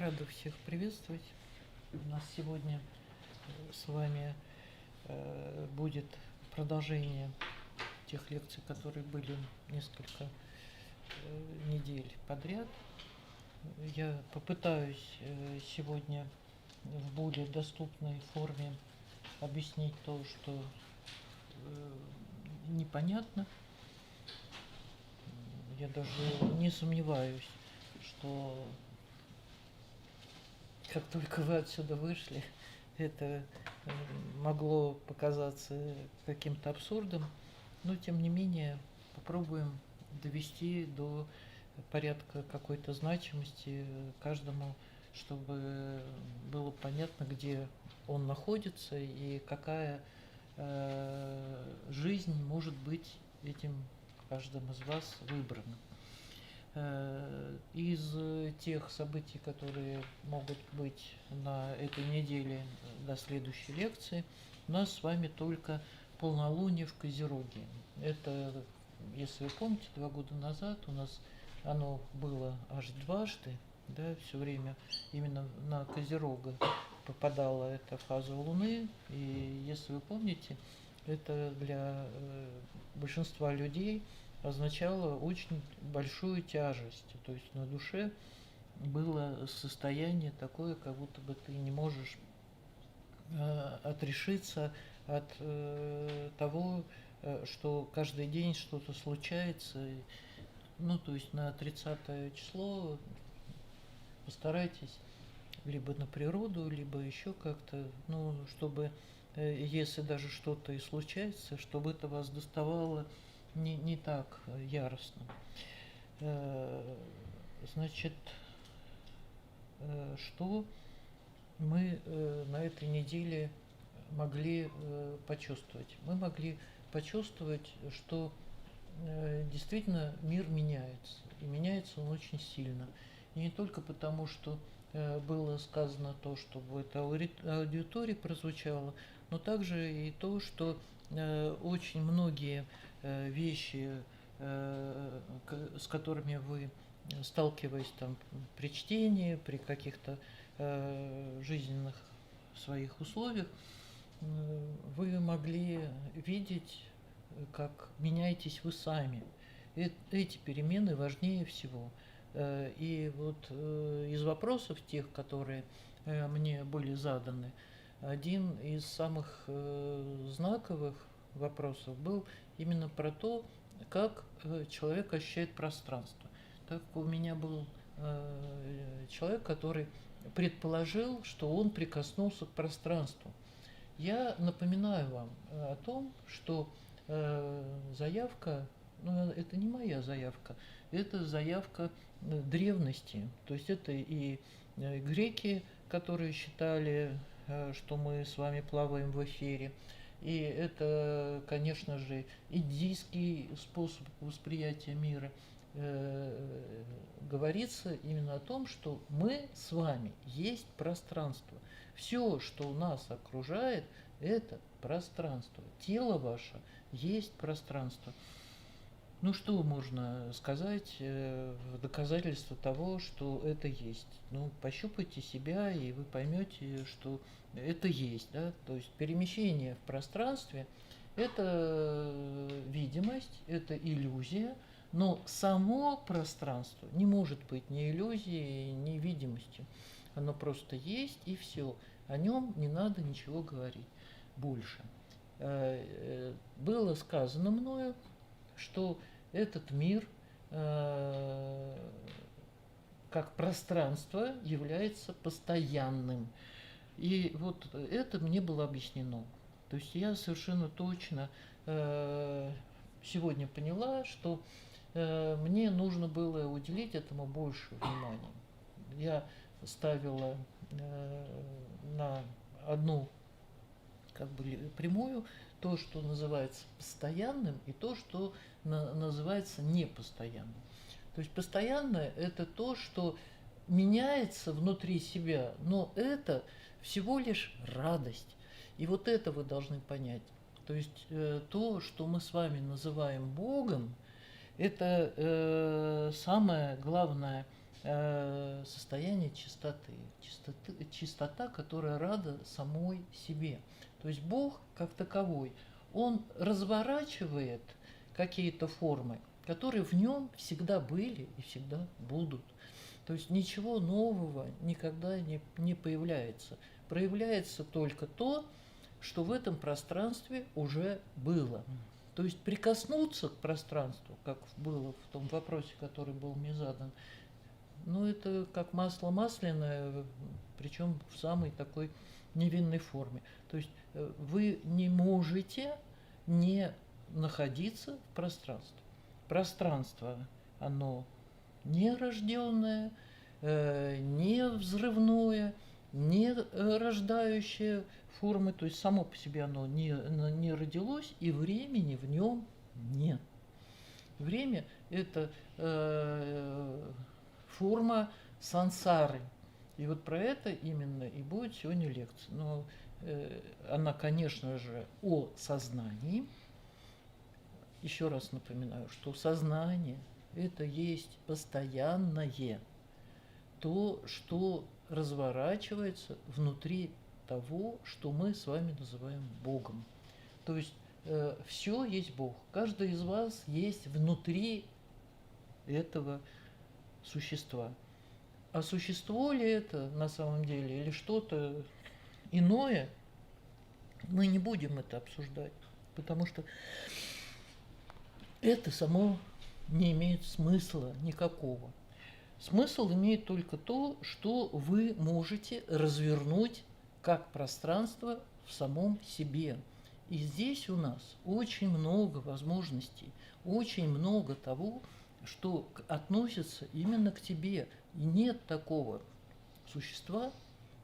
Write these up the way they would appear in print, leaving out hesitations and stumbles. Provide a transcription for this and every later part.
Рада всех приветствовать. У нас сегодня с вами будет продолжение тех лекций, которые были несколько недель подряд. Я попытаюсь сегодня в более доступной форме объяснить то, что непонятно. Я даже не сомневаюсь, что как только вы отсюда вышли, это могло показаться каким-то абсурдом, но тем не менее попробуем довести до порядка какой-то значимости каждому, чтобы было понятно, где он находится и какая жизнь может быть этим каждым из вас выбрана. Из тех событий, которые могут быть на этой неделе до следующей лекции, у нас с вами только полнолуние в Козероге. Это, если вы помните, 2 года назад у нас оно было аж дважды, да, все время именно на Козерога попадала эта фаза Луны, и если вы помните, это для большинства людей означало очень большую тяжесть, то есть на душе было состояние такое, как будто бы ты не можешь отрешиться от того, что каждый день что-то случается. Ну, то есть на 30 число постарайтесь либо на природу, либо еще как-то, ну, чтобы, если даже что-то и случается, чтобы это вас доставало не так яростно. Значит, что мы на этой неделе могли почувствовать? Мы могли почувствовать, что действительно мир меняется, и меняется он очень сильно. И не только потому, что было сказано то, что в этой аудитории прозвучало, но также и то, что очень многие вещи, с которыми вы сталкиваясь там при чтении, при каких-то жизненных своих условиях, вы могли видеть, как меняетесь вы сами. Эти перемены важнее всего. И вот из вопросов тех, которые мне были заданы, один из самых знаковых вопросов был именно про то, как человек ощущает пространство. Так как у меня был человек, который предположил, что он прикоснулся к пространству. Я напоминаю вам о том, что заявка, ну, это не моя заявка, это заявка древности. То есть это и греки, которые считали, что мы с вами плаваем в эфире, и это, конечно же, индийский способ восприятия мира. Говорится именно о том, что мы с вами есть пространство. Все, что нас окружает, это пространство. Тело ваше есть пространство. Ну, что можно сказать в доказательство того, что это есть? Ну, пощупайте себя, и вы поймете, что это есть. Да? То есть перемещение в пространстве – это видимость, это иллюзия, но само пространство не может быть ни иллюзией, ни видимостью. Оно просто есть, и все. О нем не надо ничего говорить больше. Было сказано мною, что этот мир как пространство является постоянным. И вот это мне было объяснено. То есть я совершенно точно сегодня поняла, что мне нужно было уделить этому больше внимания. Я ставила на одну как бы прямую то, что называется постоянным, и то, что называется непостоянным. То есть постоянное – это то, что меняется внутри себя, но это всего лишь радость. И вот это вы должны понять. То есть то, что мы с вами называем Богом, это самое главное состояние чистота, которая рада самой себе. То есть Бог как таковой, Он разворачивает какие-то формы, которые в нем всегда были и всегда будут. То есть ничего нового никогда не появляется. Проявляется только то, что в этом пространстве уже было. То есть прикоснуться к пространству, как было в том вопросе, который был мне задан, ну это как масло масляное, причем в самой такой невинной форме. То есть вы не можете не находиться в пространстве. Пространство, оно не рожденное, не взрывное, не рождающее формы, то есть само по себе оно не родилось, и времени в нем нет. Время – это форма сансары. И вот про это именно и будет сегодня лекция. Но она, конечно же, о сознании. Еще раз напоминаю, что сознание – это есть постоянное, то, что разворачивается внутри того, что мы с вами называем Богом. То есть все есть Бог. Каждый из вас есть внутри этого существа. А существо ли это на самом деле или что-то иное, мы не будем это обсуждать, потому что это само не имеет смысла никакого. Смысл имеет только то, что вы можете развернуть как пространство в самом себе. И здесь у нас очень много возможностей, очень много того, что относится именно к тебе. И нет такого существа,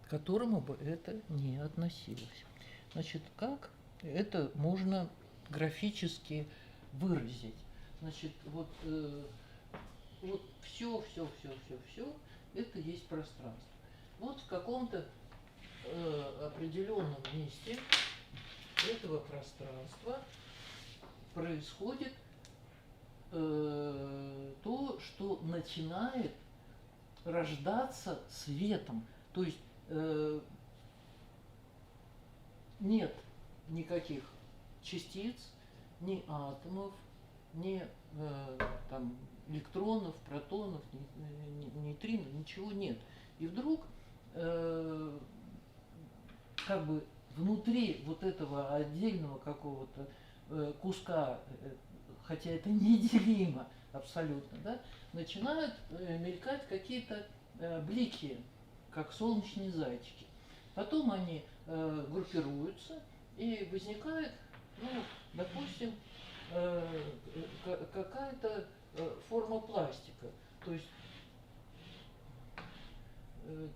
к которому бы это не относилось. Значит, как это можно графически выразить? Значит, вот все это есть пространство. Вот в каком-то определенном месте этого пространства происходит то, что начинает рождаться светом. То есть нет никаких частиц, ни атомов, ни там, электронов, протонов, нейтрино, ничего нет. И вдруг как бы внутри вот этого отдельного какого-то куска, хотя это неделимо абсолютно, да, начинают мелькать какие-то блики, как солнечные зайчики. Потом они группируются, и возникает, ну, допустим, какая-то форма пластика. То есть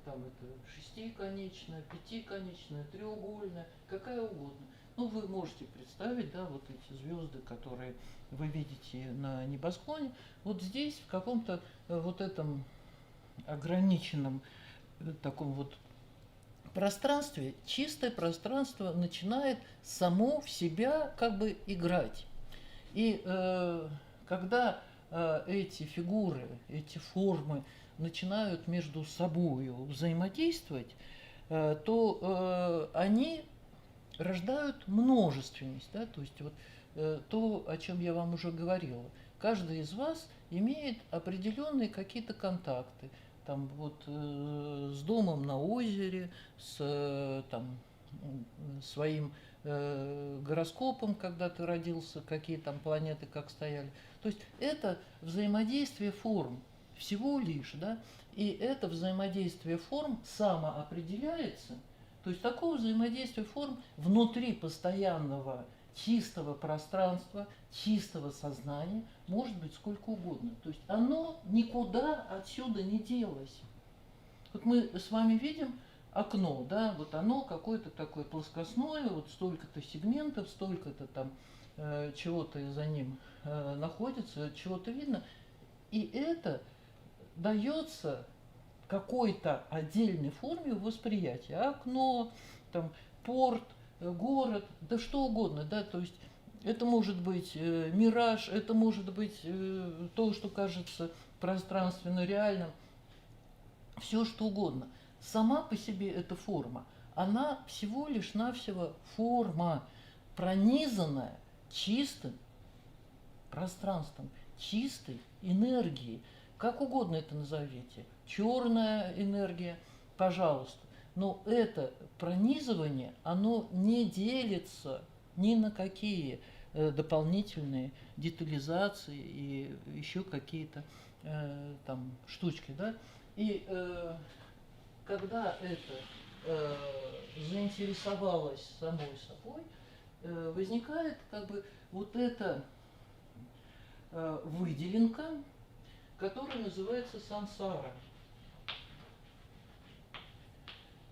там это шестиконечная, пятиконечная, треугольная, какая угодно. Ну, вы можете представить, да, вот эти звезды, которые вы видите на небосклоне, вот здесь, в каком-то вот этом ограниченном таком вот пространстве, чистое пространство начинает само в себя как бы играть. И когда эти фигуры, эти формы начинают между собой взаимодействовать, то они рождают множественность. Да? То есть вот то, о чем я вам уже говорила. Каждый из вас имеет определенные какие-то контакты. Там вот с домом на озере, с там, своим гороскопом, когда ты родился, какие там планеты как стояли. То есть это взаимодействие форм всего лишь, да, и это взаимодействие форм самоопределяется. То есть такого взаимодействия форм внутри постоянного чистого пространства, чистого сознания может быть сколько угодно. То есть оно никуда отсюда не делось. Вот мы с вами видим окно, да, вот оно какое-то такое плоскостное, вот столько-то сегментов, столько-то там чего-то за ним находится, чего-то видно. И это дается какой-то отдельной форме восприятия. Окно, там, порт, город, да что угодно, да, то есть это может быть мираж, это может быть то, что кажется пространственно реальным. все что угодно. Сама по себе эта форма, она всего лишь навсего форма, пронизанная чистым пространством, чистой энергией. Как угодно это назовите. Черная энергия, пожалуйста. Но это пронизывание, оно не делится ни на какие дополнительные детализации и еще какие-то там штучки, да. И когда это заинтересовалось самой собой, возникает как бы вот эта выделенка, которая называется сансара.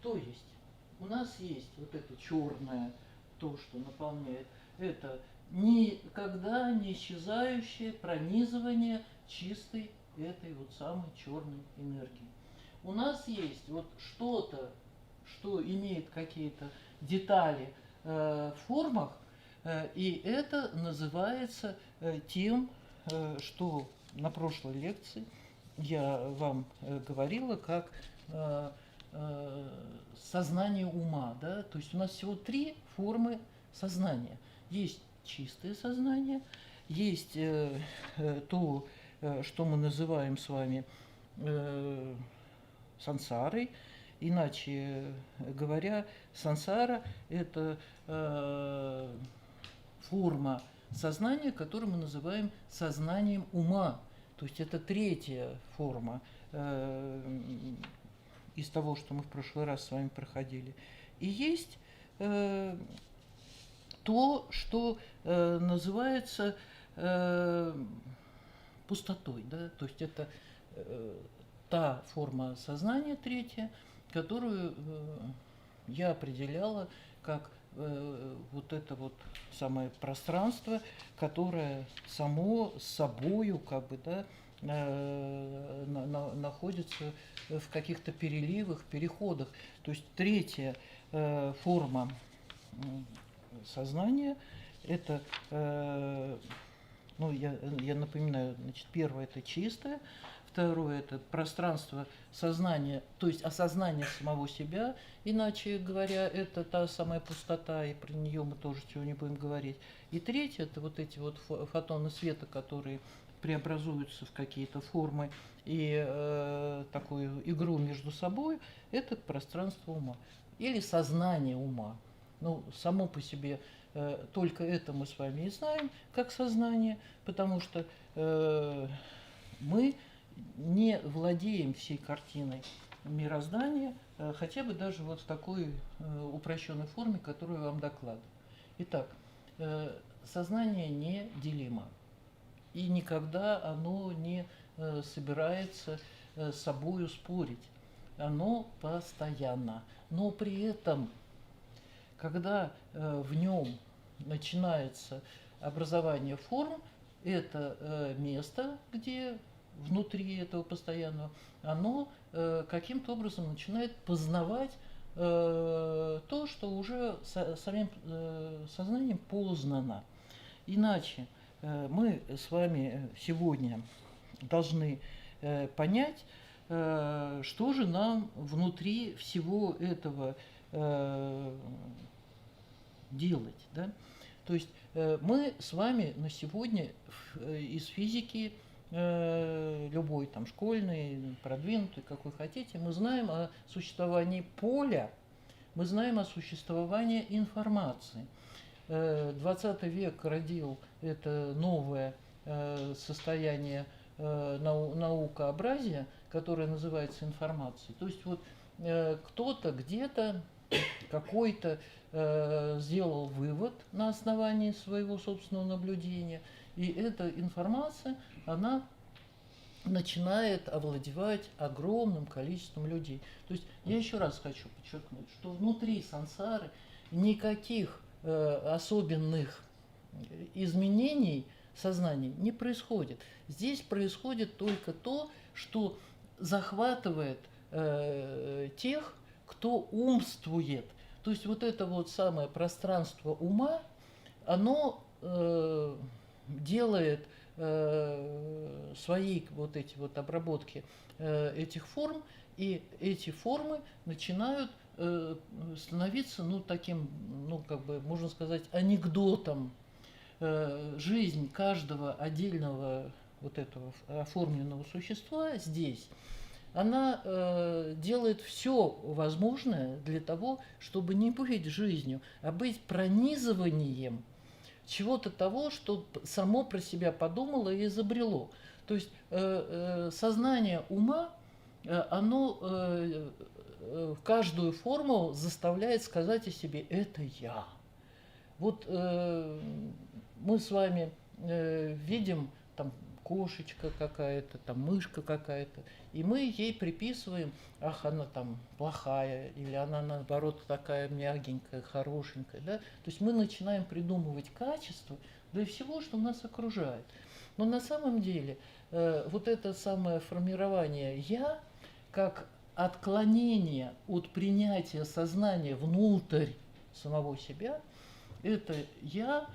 То есть у нас есть вот это черное, то, что наполняет, это никогда не исчезающее пронизывание чистой этой вот самой черной энергии. У нас есть вот что-то, что имеет какие-то детали в формах, и это называется тем, что на прошлой лекции я вам говорила, как сознание ума. Да? То есть у нас всего 3 формы сознания. Есть чистое сознание, есть то, что мы называем с вами сансарой. Иначе говоря, сансара – это форма сознания, которую мы называем сознанием ума. То есть это 3-я форма из того, что мы в прошлый раз с вами проходили. И есть то, что называется пустотой. Да? То есть это та форма сознания 3-я, которую я определяла как вот это вот самое пространство, которое само с собою как бы, да, находится в каких-то переливах, переходах. То есть 3-я форма сознания – это, ну, я напоминаю, значит, 1-е – это чистое, 2-е – это пространство сознания, то есть осознание самого себя, иначе говоря, это та самая пустота, и про нее мы тоже чего не будем говорить. И 3-е – это вот эти вот фотоны света, которые преобразуются в какие-то формы и такую игру между собой, это пространство ума или сознание ума. Ну, само по себе только это мы с вами и знаем, как сознание, потому что мы не владеем всей картиной мироздания, хотя бы даже вот в такой упрощенной форме, которую я вам докладываю. Итак, сознание неделимо. И никогда оно не собирается с собою спорить. Оно постоянно. Но при этом, когда в нем начинается образование форм, это место, где внутри этого постоянного, оно каким-то образом начинает познавать то, что уже самим сознанием познано. Иначе мы с вами сегодня должны понять, что же нам внутри всего этого делать. Да? То есть мы с вами на сегодня из физики, любой там школьный, продвинутый, как вы хотите, мы знаем о существовании поля, мы знаем о существовании информации. 20 век родил это новое состояние наукообразия, которое называется информацией. То есть вот кто-то где-то какой-то сделал вывод на основании своего собственного наблюдения, и эта информация, она начинает овладевать огромным количеством людей. То есть я еще раз хочу подчеркнуть, что внутри сансары никаких особенных изменений сознания не происходит. Здесь происходит только то, что захватывает тех, кто умствует. То есть вот это вот самое пространство ума, оно делает свои вот эти вот обработки этих форм, И эти формы начинают становиться, ну, таким, ну, как бы, можно сказать, анекдотом. Жизнь каждого отдельного вот этого оформленного существа здесь, она делает все возможное для того, чтобы не быть жизнью, а быть пронизыванием чего-то того, что само про себя подумало и изобрело. То есть сознание ума, оно в каждую форму заставляет сказать о себе «это я». Вот мы с вами видим там кошечка какая-то, там мышка какая-то, и мы ей приписываем, ах, она там плохая, или она наоборот такая мягенькая, хорошенькая, да? То есть мы начинаем придумывать качества для всего, что нас окружает. Но на самом деле вот это самое формирование «я» как отклонение от принятия сознания внутрь самого себя, это «я»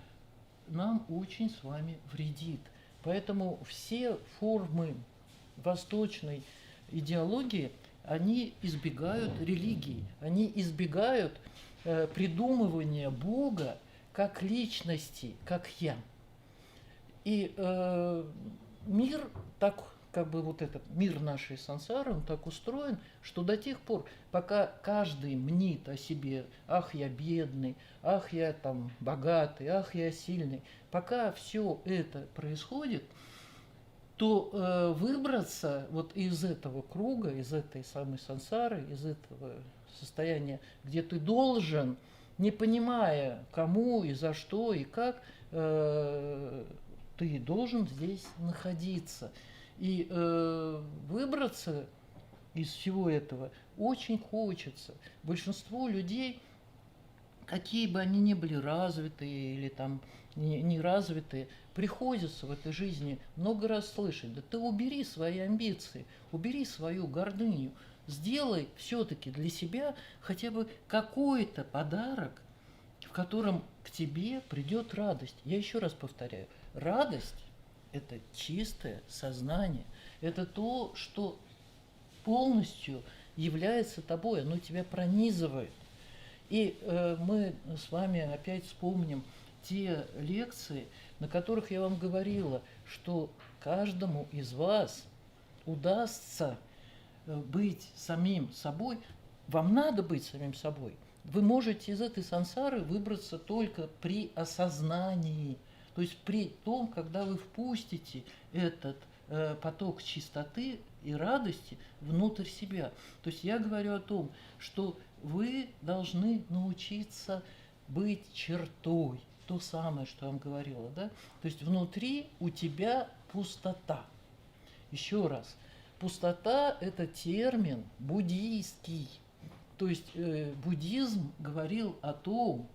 нам очень с вами вредит. Поэтому все формы восточной идеологии, они избегают религии, они избегают придумывания Бога как личности, как «я». И мир так, как бы вот этот мир нашей сансары, он так устроен, что до тех пор, пока каждый мнит о себе, ах, я бедный, ах, я там богатый, ах, я сильный, пока все это происходит, то выбраться вот из этого круга, из этой самой сансары, из этого состояния, где ты должен, не понимая кому и за что и как, ты должен здесь находиться. И выбраться из всего этого очень хочется. Большинство людей, какие бы они ни были развитые или там не развитые, приходится в этой жизни много раз слышать: да ты убери свои амбиции, убери свою гордыню, сделай все-таки для себя хотя бы какой-то подарок, в котором к тебе придет радость. Я еще раз повторяю, радость – это чистое сознание, это то, что полностью является тобой, оно тебя пронизывает. И мы с вами опять вспомним те лекции, на которых я вам говорила, что каждому из вас удастся быть самим собой. Вам надо быть самим собой. Вы можете из этой сансары выбраться только при осознании, то есть при том, когда вы впустите этот поток чистоты и радости внутрь себя. То есть я говорю о том, что вы должны научиться быть чертой, то самое, что я вам говорила, да? То есть внутри у тебя пустота. Еще раз, пустота – это термин буддийский. То есть буддизм говорил о том,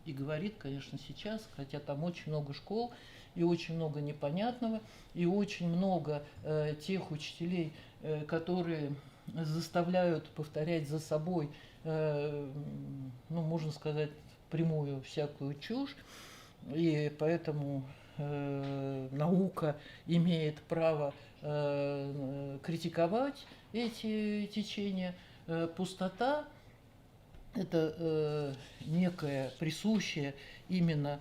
и говорит, конечно, сейчас, хотя там очень много школ, и очень много непонятного, и очень много тех учителей, которые заставляют повторять за собой, ну, можно сказать, прямую всякую чушь, и поэтому наука имеет право критиковать эти течения. Пустота – это некая присущая именно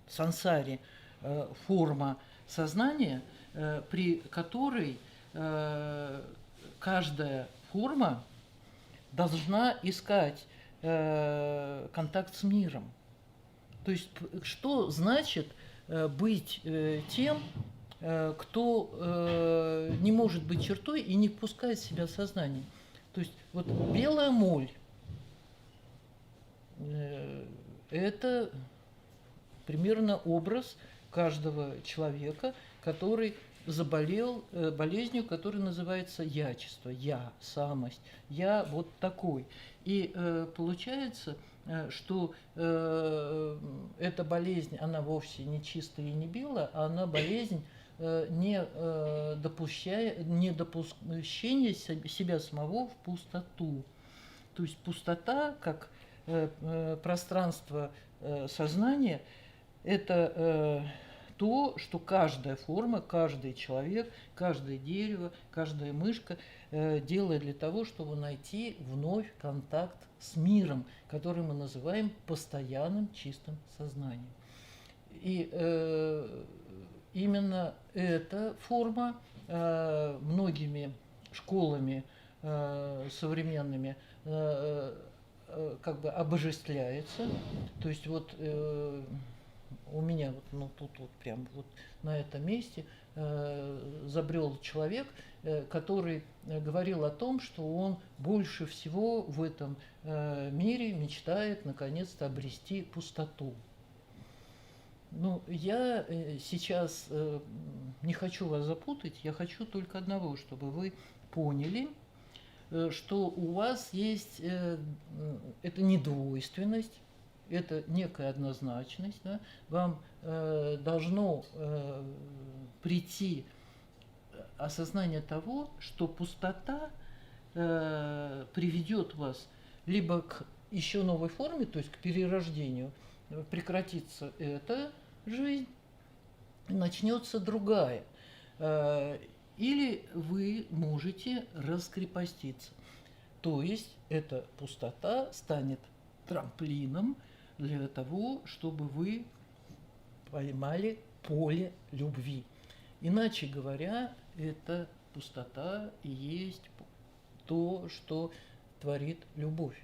сансаре форма сознания, при которой каждая форма должна искать контакт с миром. То есть что значит быть тем, кто не может быть чертой и не впускает в себя сознание. То есть вот белая моль это примерно образ каждого человека, который заболел болезнью, которая называется ячество, я, самость, я вот такой. И получается, что эта болезнь, она вовсе не чистая и не белая, а она болезнь не допущения себя самого в пустоту. То есть пустота, как пространство сознания, это то, что каждая форма, каждый человек, каждое дерево, каждая мышка делает для того, чтобы найти вновь контакт с миром, который мы называем постоянным чистым сознанием. И именно эта форма многими школами современными как бы обожествляется. То есть вот у меня вот, ну, тут вот прям вот на этом месте забрел человек, который говорил о том, что он больше всего в этом мире мечтает наконец-то обрести пустоту. Ну, я сейчас не хочу вас запутать, я хочу только одного, чтобы вы поняли, что у вас есть, это не двойственность, это некая однозначность, да? Вам должно прийти осознание того, что пустота приведет вас либо к еще новой форме, то есть к перерождению, прекратится эта жизнь, начнется другая. Или вы можете раскрепоститься. То есть эта пустота станет трамплином для того, чтобы вы поймали поле любви. Иначе говоря, эта пустота и есть то, что творит любовь.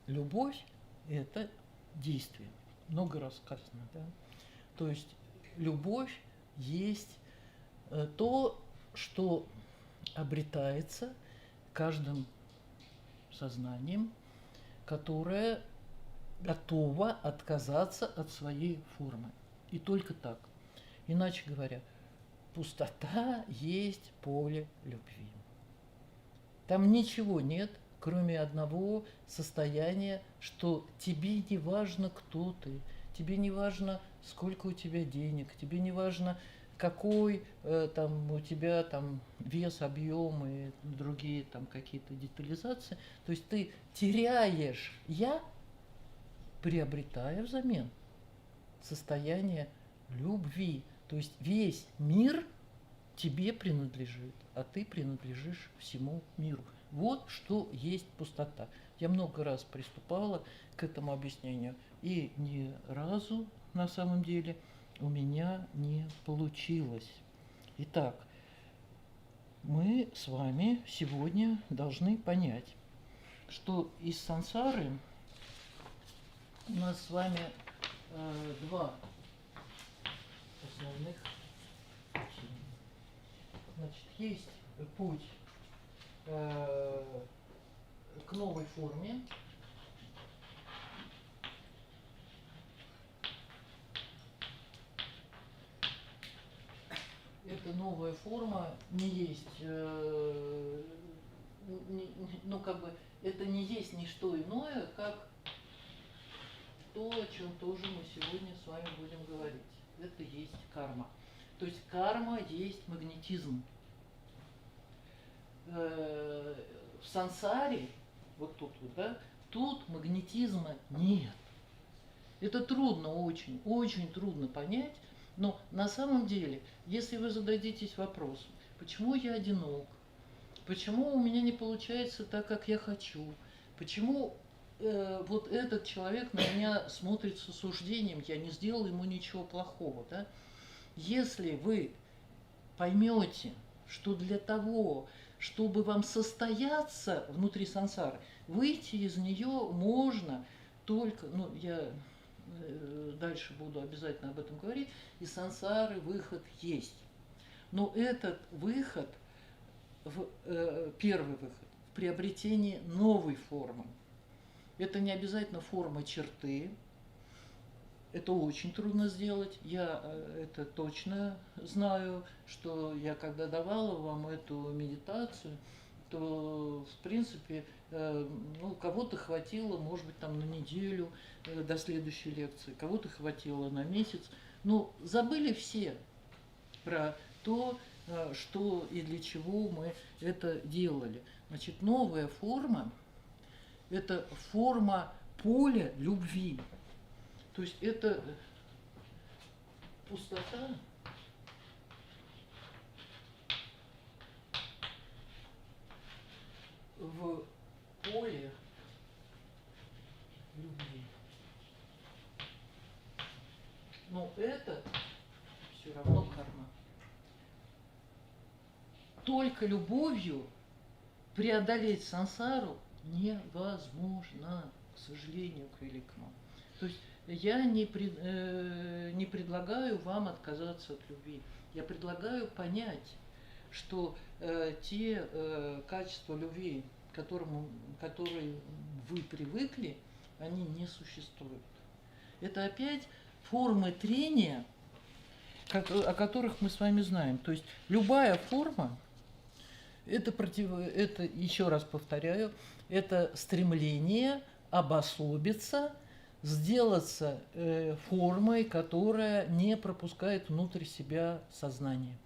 Любовь – это действие. Много раз сказано, да? То есть любовь есть то, что обретается каждым сознанием, которое готово отказаться от своей формы. И только так. Иначе говоря, пустота есть поле любви. Там ничего нет, кроме одного состояния, что тебе не важно, кто ты, тебе не важно, сколько у тебя денег, тебе не важно, какой там у тебя там вес, объем и другие там какие-то детализации. То есть ты теряешь «я», приобретая взамен состояние любви. То есть весь мир тебе принадлежит, а ты принадлежишь всему миру. Вот что есть пустота. Я много раз приступала к этому объяснению, и ни разу на самом деле у меня не получилось. Итак, мы с вами сегодня должны понять, что из сансары у нас с вами два основных пути. Значит, есть путь к новой форме. Эта новая форма не есть, ну как бы, это не есть ни что иное, как то, о чем тоже мы сегодня с вами будем говорить. Это есть карма. То есть карма есть магнетизм. В сансаре, вот тут вот, да, тут магнетизма нет. Это трудно очень, очень трудно понять, но на самом деле, если вы зададитесь вопросом, почему я одинок, почему у меня не получается так, как я хочу, почему вот этот человек на меня смотрит с осуждением, я не сделал ему ничего плохого, да? Если вы поймете, что для того, чтобы вам состояться внутри сансары, выйти из нее можно только, ну, я дальше буду обязательно об этом говорить, из сансары выход есть. Но этот выход, первый выход, в приобретении новой формы. Это не обязательно форма черты, это очень трудно сделать. Я это точно знаю, что я когда давала вам эту медитацию, то в принципе ну, кого-то хватило, может быть, там на неделю до следующей лекции, кого-то хватило на месяц. Но забыли все про то, что и для чего мы это делали. Значит, новая форма – это форма поля любви. То есть это пустота в поле любви. Но это все равно карма. Только любовью преодолеть сансару невозможно, к сожалению, к великому. То есть я не предлагаю вам отказаться от любви. Я предлагаю понять, что те качества любви, к которые вы привыкли, они не существуют. Это опять формы трения, о которых мы с вами знаем. То есть любая форма, это, еще раз повторяю, это стремление обособиться, сделаться формой, которая не пропускает внутрь себя сознание.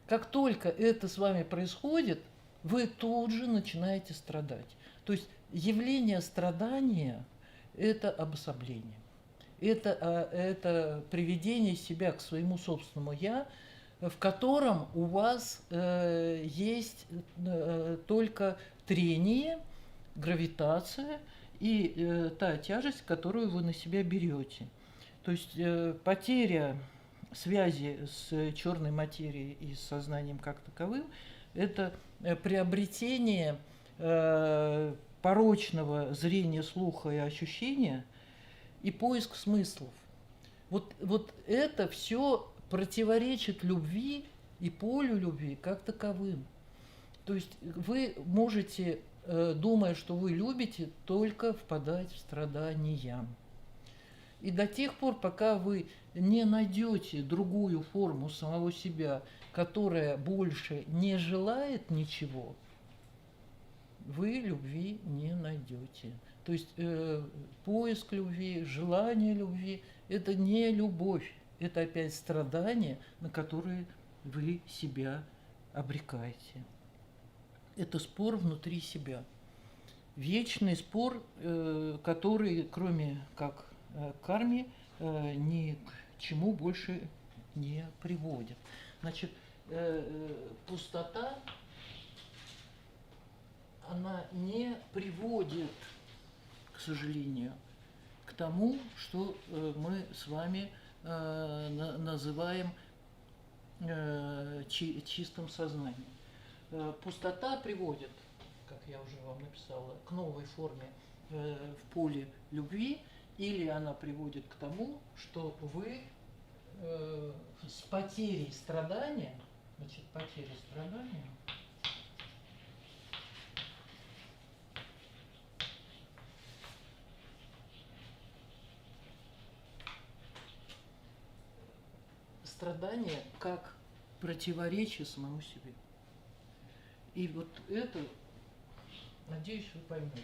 Как только это с вами происходит, вы тут же начинаете страдать. То есть явление страдания – это обособление. Это приведение себя к своему собственному «я», в котором у вас есть только трение, гравитация и та тяжесть, которую вы на себя берете. То есть потеря связи с черной материей и с сознанием как таковым – это приобретение порочного зрения, слуха и ощущения и поиск смыслов. Вот это все противоречит любви и полю любви как таковым. То есть вы можете, думая, что вы любите, только впадать в страдания. И до тех пор, пока вы не найдете другую форму самого себя, которая больше не желает ничего, вы любви не найдете. То есть поиск любви, желание любви – это не любовь, это опять страдания, на которые вы себя обрекаете. Это спор внутри себя. Вечный спор, который, кроме как карме, ни к чему больше не приводит. Значит, пустота, она не приводит, к сожалению, к тому, что мы с вами называем чистым сознанием. Пустота приводит, как я уже вам написала, к новой форме в поле любви, или она приводит к тому, что вы с потерей страдания, значит, потеря страдания, страдание как противоречие самому себе. И вот это, надеюсь, вы поймете.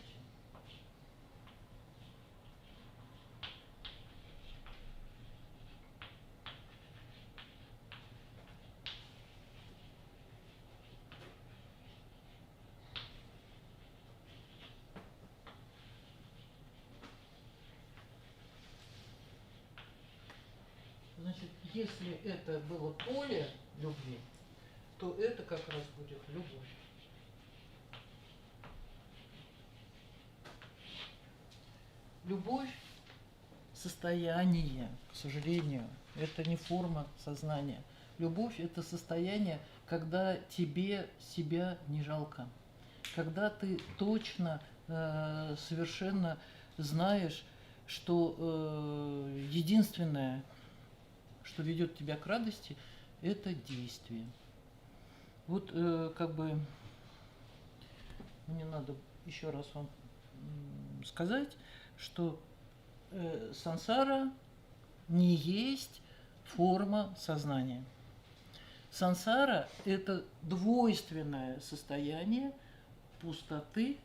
Значит, если это было поле любви, то это как раз будет любовь. Любовь – состояние, к сожалению, это не форма сознания. Любовь – это состояние, когда тебе себя не жалко, когда ты точно, совершенно знаешь, что единственное, что ведет тебя к радости, это действие. Вот как бы мне надо еще раз вам сказать, что сансара не есть форма сознания. Сансара – это двойственное состояние пустоты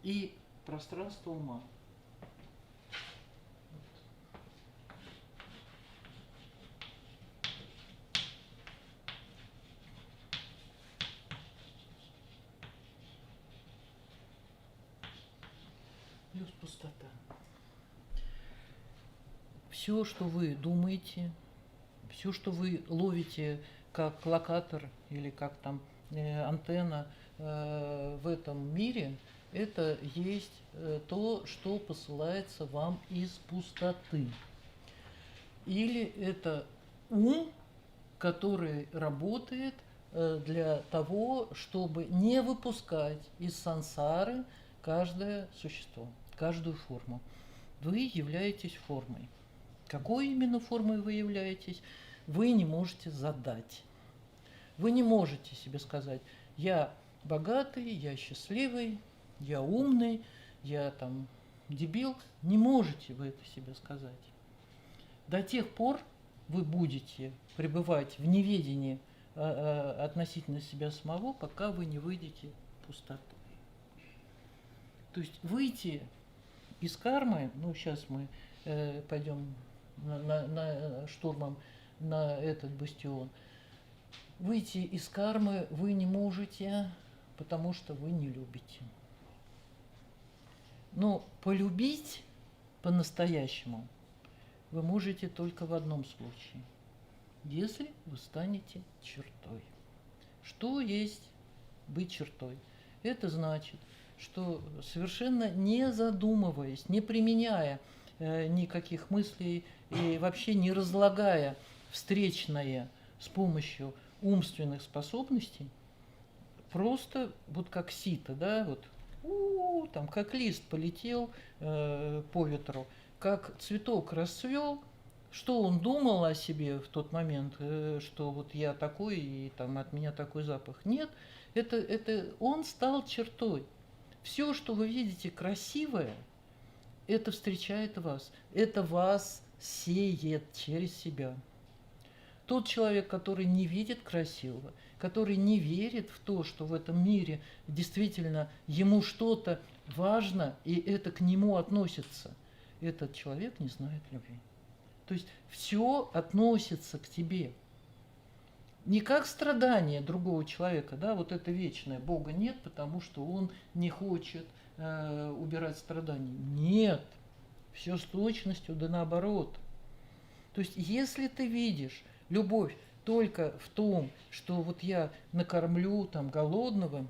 и пространства ума. Плюс пустота. все, что вы думаете, все, что вы ловите как локатор или как там антенна в этом мире, это есть то, что посылается вам из пустоты. Или это ум, который работает для того, чтобы не выпускать из сансары каждое существо, каждую форму. Вы являетесь формой. Какой именно формой вы являетесь, вы не можете задать. Вы не можете себе сказать: я богатый, я счастливый, я умный, я там дебил. Не можете вы это себе сказать. До тех пор вы будете пребывать в неведении относительно себя самого, пока вы не выйдете в пустоту. То есть выйти из кармы, ну сейчас мы пойдем штурмом на этот бастион, выйти из кармы вы не можете, потому что вы не любите. Но полюбить по-настоящему вы можете только в одном случае, если вы станете чертой. Что есть быть чертой? Это значит, что совершенно не задумываясь, не применяя никаких мыслей и вообще не разлагая встречное с помощью умственных способностей, просто вот как сито, да, вот там как лист полетел по ветру, как цветок расцвел. Что он думал о себе в тот момент, что вот я такой и там от меня такой запах? Нет, это он стал чертой. Все, что вы видите красивое, это встречает вас, это вас сеет через себя. Тот человек, который не видит красивого, который не верит в то, что в этом мире действительно ему что-то важно, и это к нему относится, этот человек не знает любви. То есть все относится к тебе. Не как страдание другого человека, да, вот это вечное. Бога нет, потому что он не хочет убирать страдания. Нет, все с точностью да наоборот. То есть если ты видишь любовь только в том, что вот я накормлю там голодного,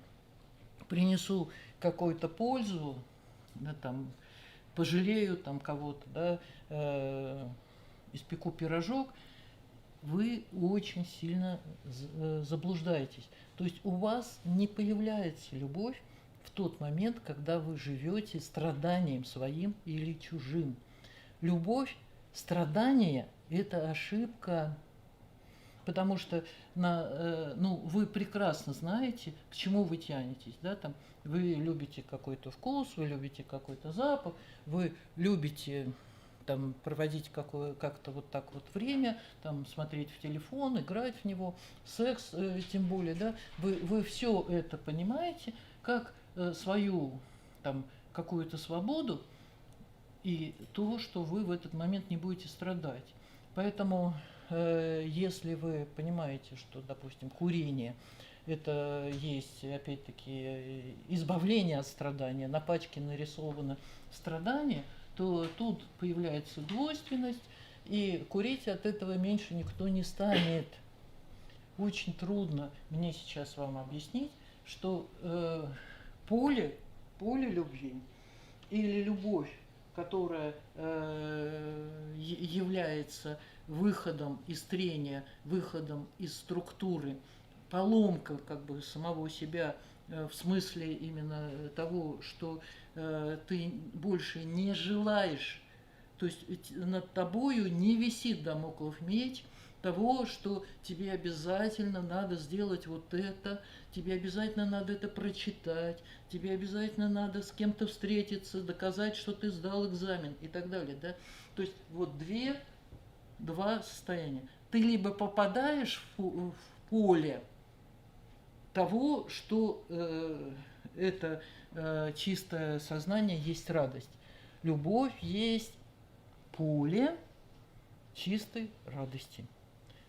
принесу какую-то пользу, да, там, пожалею там кого-то, да, испеку пирожок, вы очень сильно заблуждаетесь. То есть у вас не появляется любовь в тот момент, когда вы живете страданием своим или чужим. Любовь, страдание – это ошибка, потому что вы прекрасно знаете, к чему вы тянетесь. Да? Там, вы любите какой-то вкус, вы любите какой-то запах, вы любите там, проводить как-то вот так вот время, там, смотреть в телефон, играть в него, секс тем более. Да? Вы все это понимаете как свою там, какую-то свободу и то, что вы в этот момент не будете страдать. Поэтому если вы понимаете, что, допустим, курение – это есть, опять-таки, избавление от страдания, на пачке нарисовано страдание, то тут появляется двойственность, и курить от этого меньше никто не станет. Очень трудно мне сейчас вам объяснить, что поле любви или любовь, которая является выходом из трения, выходом из структуры, поломка как бы самого себя в смысле именно того, что ты больше не желаешь, то есть над тобою не висит дамоклов меч того, что тебе обязательно надо сделать вот это, тебе обязательно надо это прочитать, тебе обязательно надо с кем-то встретиться, доказать, что ты сдал экзамен и так далее. Да? То есть вот два состояния. Ты либо попадаешь в поле того, что это чистое сознание есть радость. Любовь есть поле чистой радости.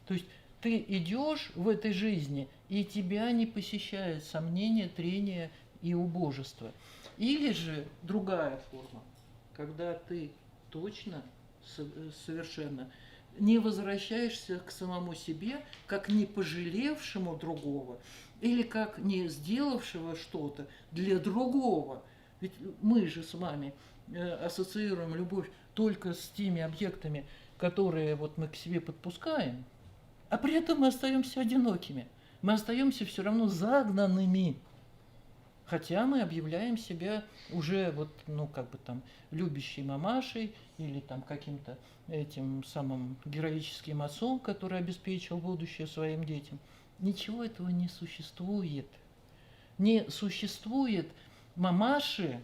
То есть ты идешь в этой жизни, и тебя не посещает сомнение, трение и убожество. Или же другая форма, когда ты точно совершенно, не возвращаешься к самому себе, как не пожалевшему другого или как не сделавшего что-то для другого. Ведь мы же с вами ассоциируем любовь только с теми объектами, которые вот мы к себе подпускаем, а при этом мы остаемся одинокими. Мы остаемся все равно загнанными. Хотя мы объявляем себя уже вот, ну, как бы там, любящей мамашей или там каким-то этим самым героическим отцом, который обеспечил будущее своим детям. Ничего этого не существует. Не существует мамаши,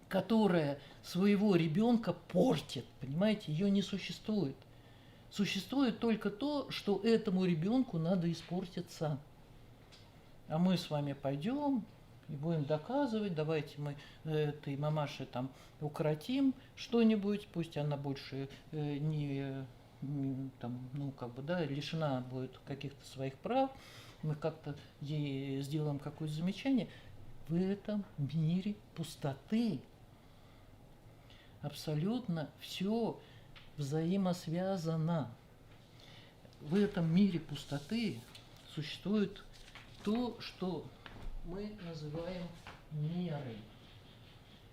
которая своего ребенка портит. Понимаете, ее не существует. Существует только то, что этому ребенку надо испортиться. А мы с вами пойдем и будем доказывать, давайте мы этой мамаше там укоротим что-нибудь, пусть она больше не там, ну, как бы, да, лишена будет каких-то своих прав, мы как-то ей сделаем какое-то замечание. В этом мире пустоты абсолютно все взаимосвязано. В этом мире пустоты существует то, что мы называем мерой.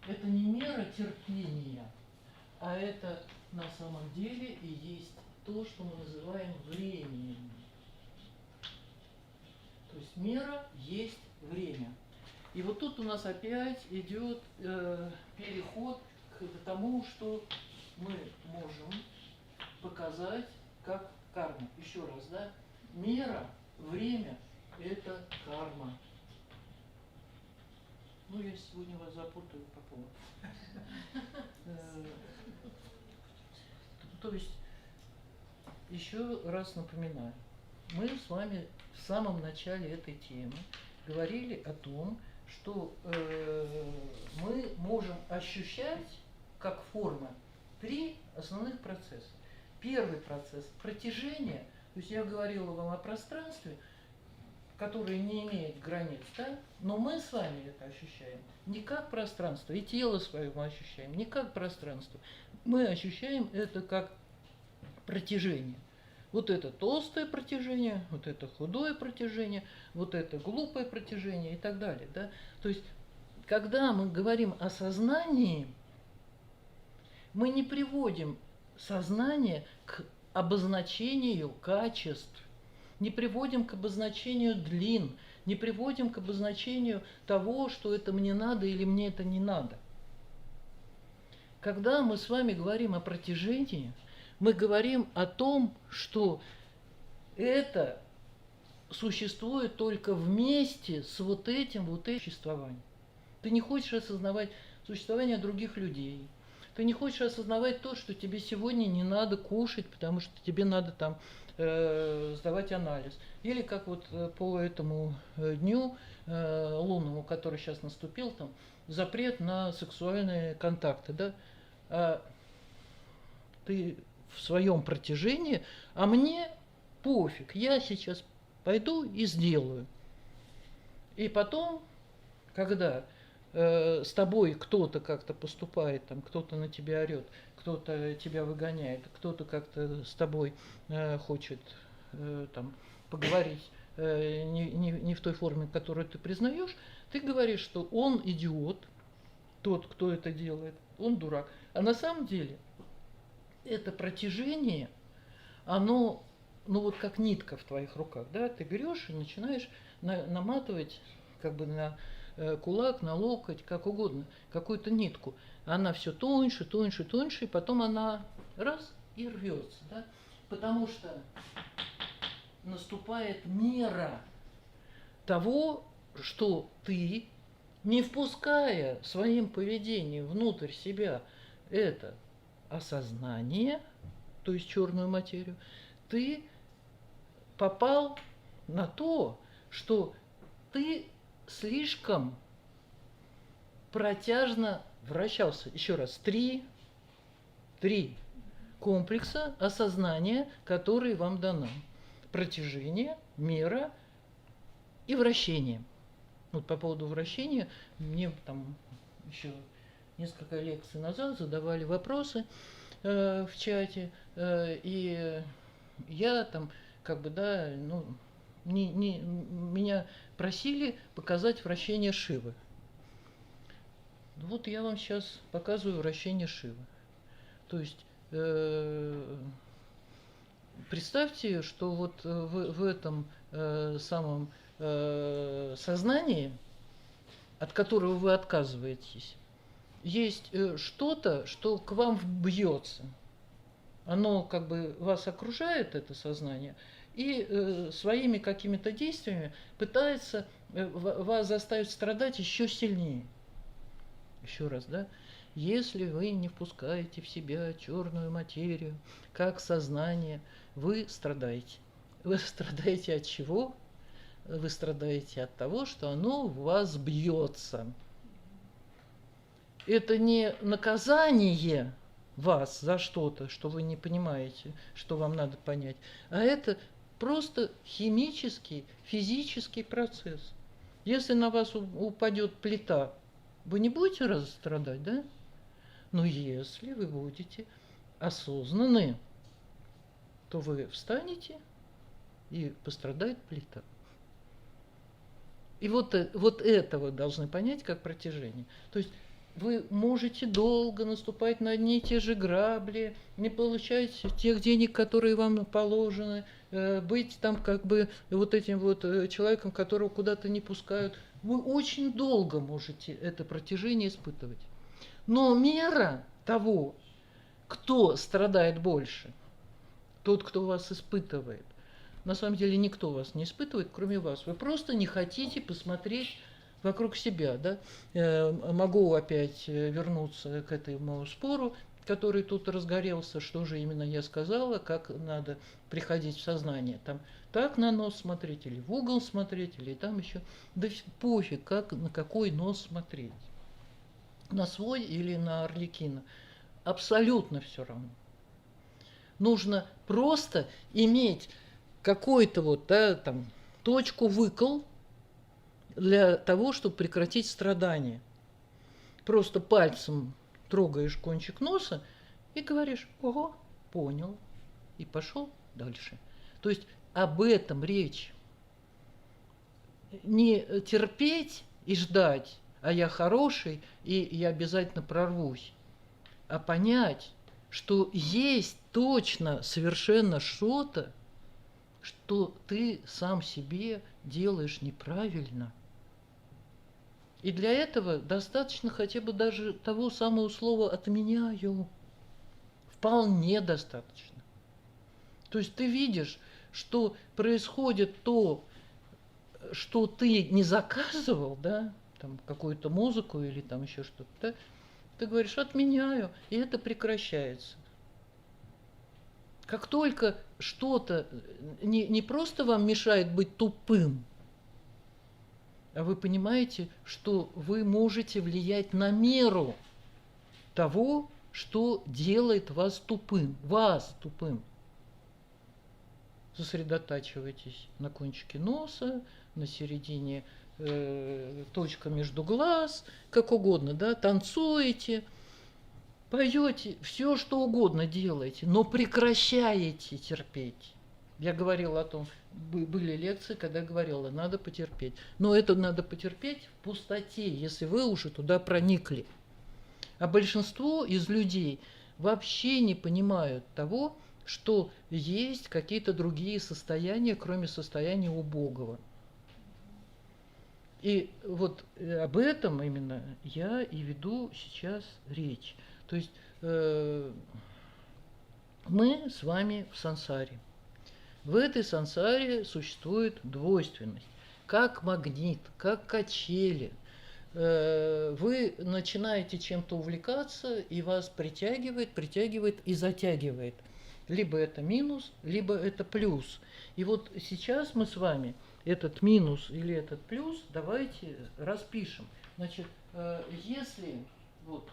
Это не мера терпения, а это на самом деле и есть то, что мы называем временем. То есть мера есть время. И вот тут у нас опять идет переход к тому, что мы можем показать как карма. Еще раз, да? Мера, время – это карма. Ну, я сегодня вас запутаю по поводу. То есть, еще раз напоминаю, мы с вами в самом начале этой темы говорили о том, что мы можем ощущать как форма 3 основных процесса. Первый процесс – протяжение. То есть я говорила вам о пространстве, которое не имеет границ, да? Но мы с вами это ощущаем не как пространство, и тело свое мы ощущаем не как пространство. Мы ощущаем это как протяжение. Вот это толстое протяжение, вот это худое протяжение, вот это глупое протяжение и так далее. Да? То есть, когда мы говорим о сознании, мы не приводим сознание к обозначению качеств, не приводим к обозначению длин, не приводим к обозначению того, что это мне надо или мне это не надо. Когда мы с вами говорим о протяжении, мы говорим о том, что это существует только вместе с вот этим существованием. Ты не хочешь осознавать существование других людей. Ты не хочешь осознавать то, что тебе сегодня не надо кушать, потому что тебе надо там сдавать анализ. Или как вот по этому дню лунному, который сейчас наступил, там запрет на сексуальные контакты, да? А ты в своем протяжении, а мне пофиг, я сейчас пойду и сделаю. И потом, когда с тобой кто-то как-то поступает, там, кто-то на тебя орет, кто-то тебя выгоняет, кто-то как-то с тобой хочет там, поговорить не в той форме, которую ты признаешь, ты говоришь, что он идиот, тот, кто это делает, он дурак. А на самом деле это протяжение, оно, ну вот как нитка в твоих руках, да, ты берешь и начинаешь наматывать как бы на кулак, на локоть, как угодно, какую-то нитку. Она все тоньше, тоньше, тоньше, и потом она раз и рвется, да, потому что наступает мера того, что ты, не впуская своим поведением внутрь себя это осознание, то есть черную материю, ты попал на то, что ты слишком протяжно вращался. Еще раз, три комплекса осознания, которые вам даны. Протяжение, мера и вращение. Вот по поводу вращения мне там еще несколько лекций назад задавали вопросы, в чате, и я там, как бы, да, ну, меня просили показать вращение Шивы. Вот я вам сейчас показываю вращение Шивы. То есть представьте, что вот в этом самом сознании, от которого вы отказываетесь, есть что-то, что к вам бьется. Оно как бы вас окружает, это сознание, и своими какими-то действиями пытается вас заставить страдать еще сильнее. Еще раз, да? Если вы не впускаете в себя черную материю, как сознание, вы страдаете. Вы страдаете от чего? Вы страдаете от того, что оно в вас бьется. Это не наказание вас за что-то, что вы не понимаете, что вам надо понять, а это просто химический, физический процесс. Если на вас упадет плита, вы не будете страдать, да? Но если вы будете осознаны, то вы встанете, и пострадает плита. И вот это вы должны понять как протяжение. То есть вы можете долго наступать на одни и те же грабли, не получать тех денег, которые вам положены, быть там как бы вот этим вот человеком, которого куда-то не пускают. Вы очень долго можете это протяжение испытывать. Но мера того, кто страдает больше, тот, кто вас испытывает, на самом деле никто вас не испытывает, кроме вас. Вы просто не хотите посмотреть вокруг себя. Да? Могу опять вернуться к этому спору, который тут разгорелся, что же именно я сказала, как надо приходить в сознание. Там так на нос смотреть, или в угол смотреть, или там еще. Да пофиг, как, на какой нос смотреть. На свой или на Арлекина. Абсолютно все равно. Нужно просто иметь какой-то вот, да, там, точку-выкол для того, чтобы прекратить страдания. Просто пальцем трогаешь кончик носа и говоришь: ого, понял, и пошел дальше. То есть об этом речь. Не терпеть и ждать, а я хороший, и я обязательно прорвусь, а понять, что есть точно совершенно что-то, что ты сам себе делаешь неправильно. И для этого достаточно хотя бы даже того самого слова «отменяю». Вполне достаточно. То есть ты видишь, что происходит то, что ты не заказывал, да, там какую-то музыку или там еще что-то, да, ты говоришь «отменяю», и это прекращается. Как только что-то не просто вам мешает быть тупым, а вы понимаете, что вы можете влиять на меру того, что делает вас тупым. Сосредотачивайтесь на кончике носа, на середине точка между глаз, как угодно, да, танцуете, поете, все что угодно делаете, но прекращаете терпеть. Я говорила о том, были лекции, когда я говорила, надо потерпеть. Но это надо потерпеть в пустоте, если вы уже туда проникли. А большинство из людей вообще не понимают того, что есть какие-то другие состояния, кроме состояния убогого. И вот об этом именно я и веду сейчас речь. То есть мы с вами в сансаре. В этой сансаре существует двойственность, как магнит, как качели. Вы начинаете чем-то увлекаться, и вас притягивает и затягивает. Либо это минус, либо это плюс. И вот сейчас мы с вами этот минус или этот плюс давайте распишем. Значит, если вот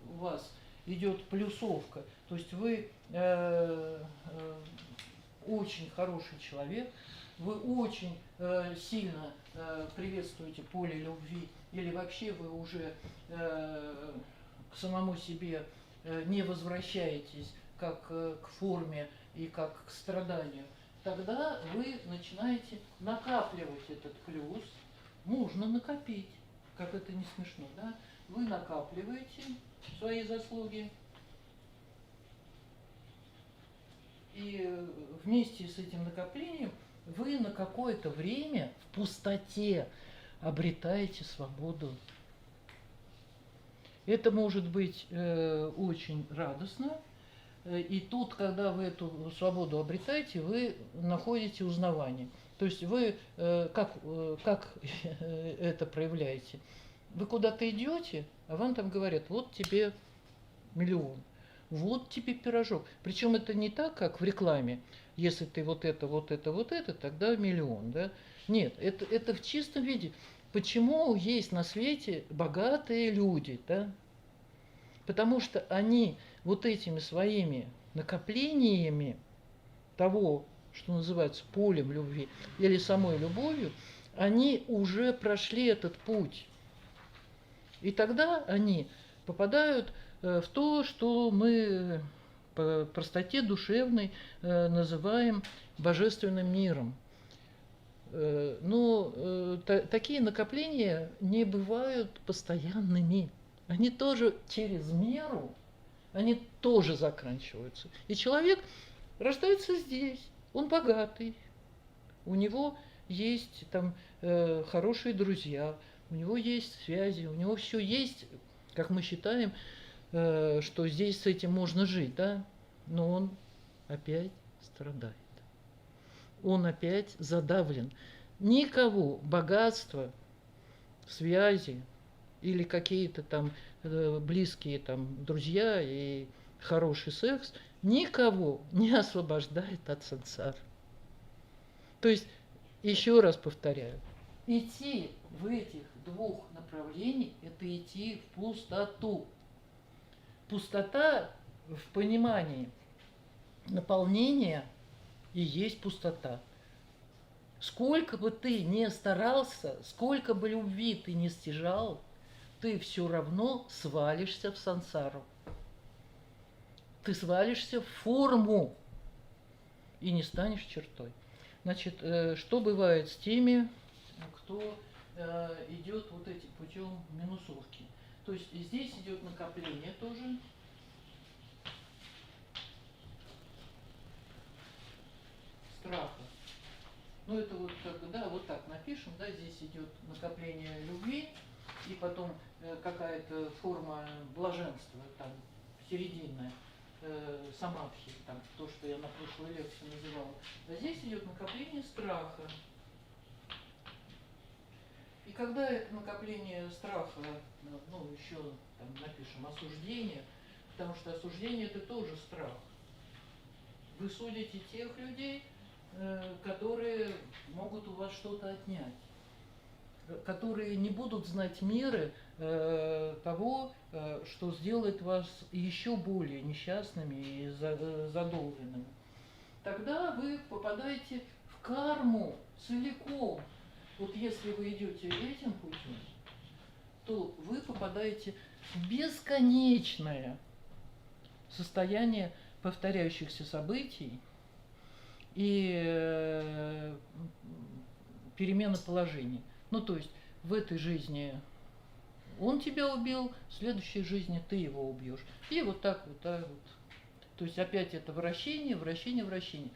у вас идет плюсовка, то есть вы очень хороший человек, вы очень сильно приветствуете поле любви, или вообще вы уже к самому себе не возвращаетесь как к форме и как к страданию, тогда вы начинаете накапливать этот плюс. Можно накопить, как это не смешно, да? Вы накапливаете свои заслуги, и вместе с этим накоплением вы на какое-то время в пустоте обретаете свободу. Это может быть очень радостно. И тут, когда вы эту свободу обретаете, вы находите узнавание. То есть вы как это проявляете? Вы куда-то идете, а вам там говорят: вот тебе миллион, вот тебе пирожок. Причем это не так, как в рекламе. Если ты вот это, вот это, вот это, тогда миллион. Да? Нет, это в чистом виде. Почему есть на свете богатые люди? Да? Потому что они вот этими своими накоплениями того, что называется полем любви или самой любовью, они уже прошли этот путь. И тогда они попадают в то, что мы по простоте душевной называем божественным миром. Но такие накопления не бывают постоянными. Они тоже через меру, они тоже заканчиваются. И человек рождается здесь, он богатый, у него есть там хорошие друзья, у него есть связи, у него все есть, как мы считаем, что здесь с этим можно жить, да? Но он опять страдает. Он опять задавлен. Никого богатство, связи или какие-то там близкие там друзья и хороший секс никого не освобождает от сансары. То есть, еще раз повторяю, идти в этих двух направлениях – это идти в пустоту. Пустота в понимании наполнения и есть пустота. Сколько бы ты ни старался, сколько бы любви ты ни стяжал, ты все равно свалишься в сансару. Ты свалишься в форму и не станешь чертой. Значит, что бывает с теми, кто идет вот этим путем минусовки? То есть здесь идет накопление тоже. Страха. Ну, это вот как бы, да, вот так напишем, да, здесь идет накопление любви, и потом какая-то форма блаженства, там, серединная, самадхи, там, то, что я на прошлой лекции называла. А здесь идет накопление страха. И когда это накопление страха, ну, еще там напишем осуждение, потому что осуждение – это тоже страх. Вы судите тех людей, которые могут у вас что-то отнять, которые не будут знать меры того, что сделает вас еще более несчастными и задолженными. Тогда вы попадаете в карму целиком. Вот если вы идете этим путем, то вы попадаете в бесконечное состояние повторяющихся событий и перемена положений. Ну, то есть в этой жизни он тебя убил, в следующей жизни ты его убьешь. И вот так вот, да, вот. То есть опять это вращение, вращение, вращение.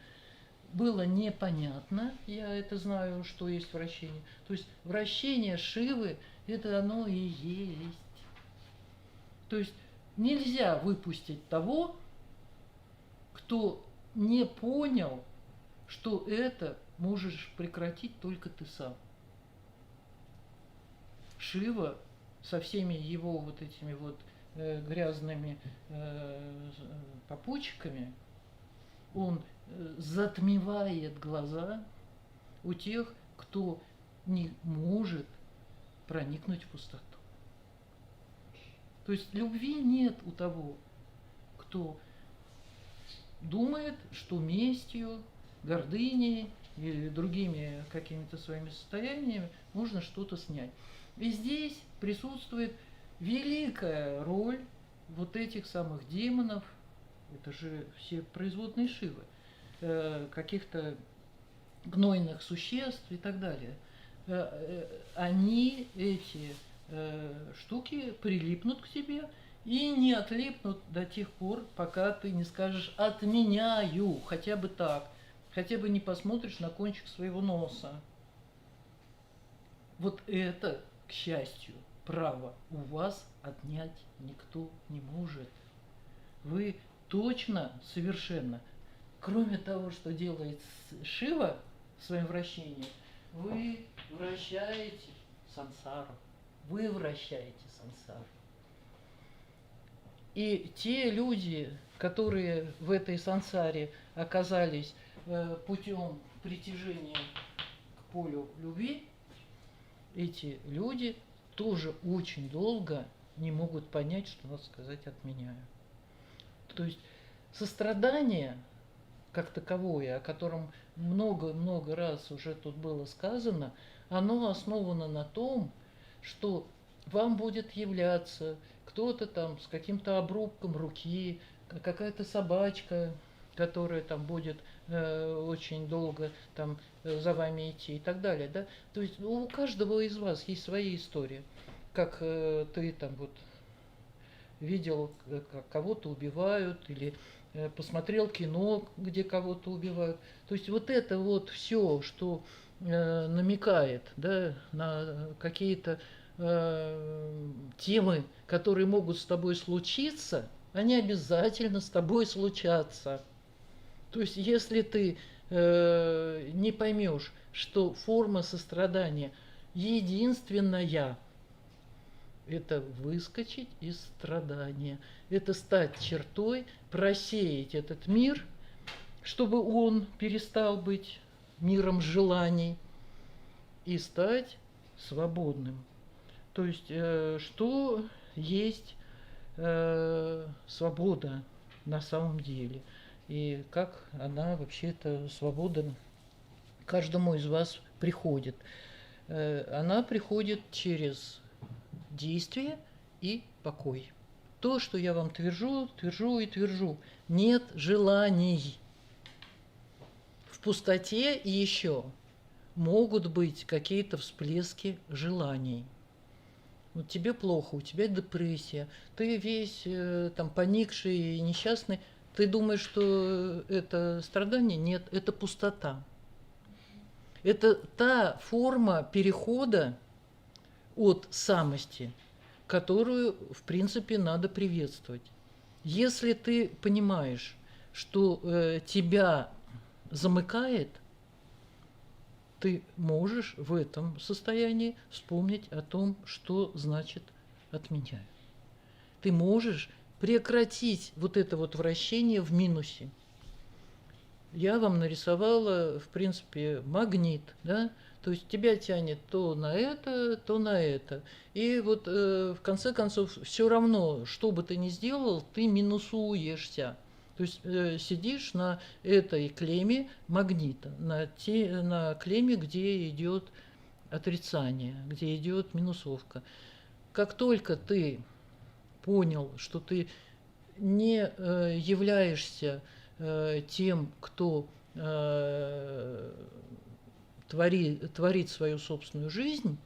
Было непонятно, я это знаю, что есть вращение. То есть вращение Шивы, это оно и есть. То есть нельзя выпустить того, кто не понял, что это можешь прекратить только ты сам. Шива со всеми его вот этими вот грязными попутчиками, он затмевает глаза у тех, кто не может проникнуть в пустоту. То есть любви нет у того, кто думает, что местью, гордыней или другими какими-то своими состояниями можно что-то снять. И здесь присутствует великая роль вот этих самых демонов, это же все производные Шивы, каких-то гнойных существ и так далее, они, эти штуки, прилипнут к тебе и не отлипнут до тех пор, пока ты не скажешь «отменяю», хотя бы так, хотя бы не посмотришь на кончик своего носа. Вот это, к счастью, право у вас отнять никто не может. Вы точно, совершенно, кроме того, что делает Шива в своем вращении, вы вращаете сансару. Вы вращаете сансару. И те люди, которые в этой сансаре оказались путем притяжения к полю любви, эти люди тоже очень долго не могут понять, что надо сказать «отменяю». То есть сострадание как таковое, о котором много-много раз уже тут было сказано, оно основано на том, что вам будет являться кто-то там с каким-то обрубком руки, какая-то собачка, которая там будет очень долго там за вами идти и так далее, да? То есть у каждого из вас есть своя история, как ты там вот видел, как кого-то убивают, или посмотрел кино, где кого-то убивают. То есть вот это вот все, что намекает, да, на какие-то темы, которые могут с тобой случиться, они обязательно с тобой случатся. То есть если ты не поймешь, что форма сострадания единственная, это выскочить из страдания, это стать чертой, просеять этот мир, чтобы он перестал быть миром желаний, и стать свободным. То есть, что есть свобода на самом деле, и как она вообще-то, свобода, каждому из вас приходит. Она приходит через действие и покой. То, что я вам твержу, твержу и твержу. Нет желаний. В пустоте еще могут быть какие-то всплески желаний. Вот тебе плохо, у тебя депрессия, ты весь там поникший и несчастный. Ты думаешь, что это страдание? Нет, это пустота. Это та форма перехода от самости, которую, в принципе, надо приветствовать. Если ты понимаешь, что тебя замыкает, ты можешь в этом состоянии вспомнить о том, что значит «отменяю». Ты можешь прекратить вот это вот вращение в минусе. Я вам нарисовала, в принципе, магнит, да? То есть тебя тянет то на это, то на это. И вот в конце концов все равно, что бы ты ни сделал, ты минусуешься. То есть сидишь на этой клемме магнита, на клемме, где идет отрицание, где идет минусовка. Как только ты понял, что ты не являешься тем, кто творит свою собственную жизнь,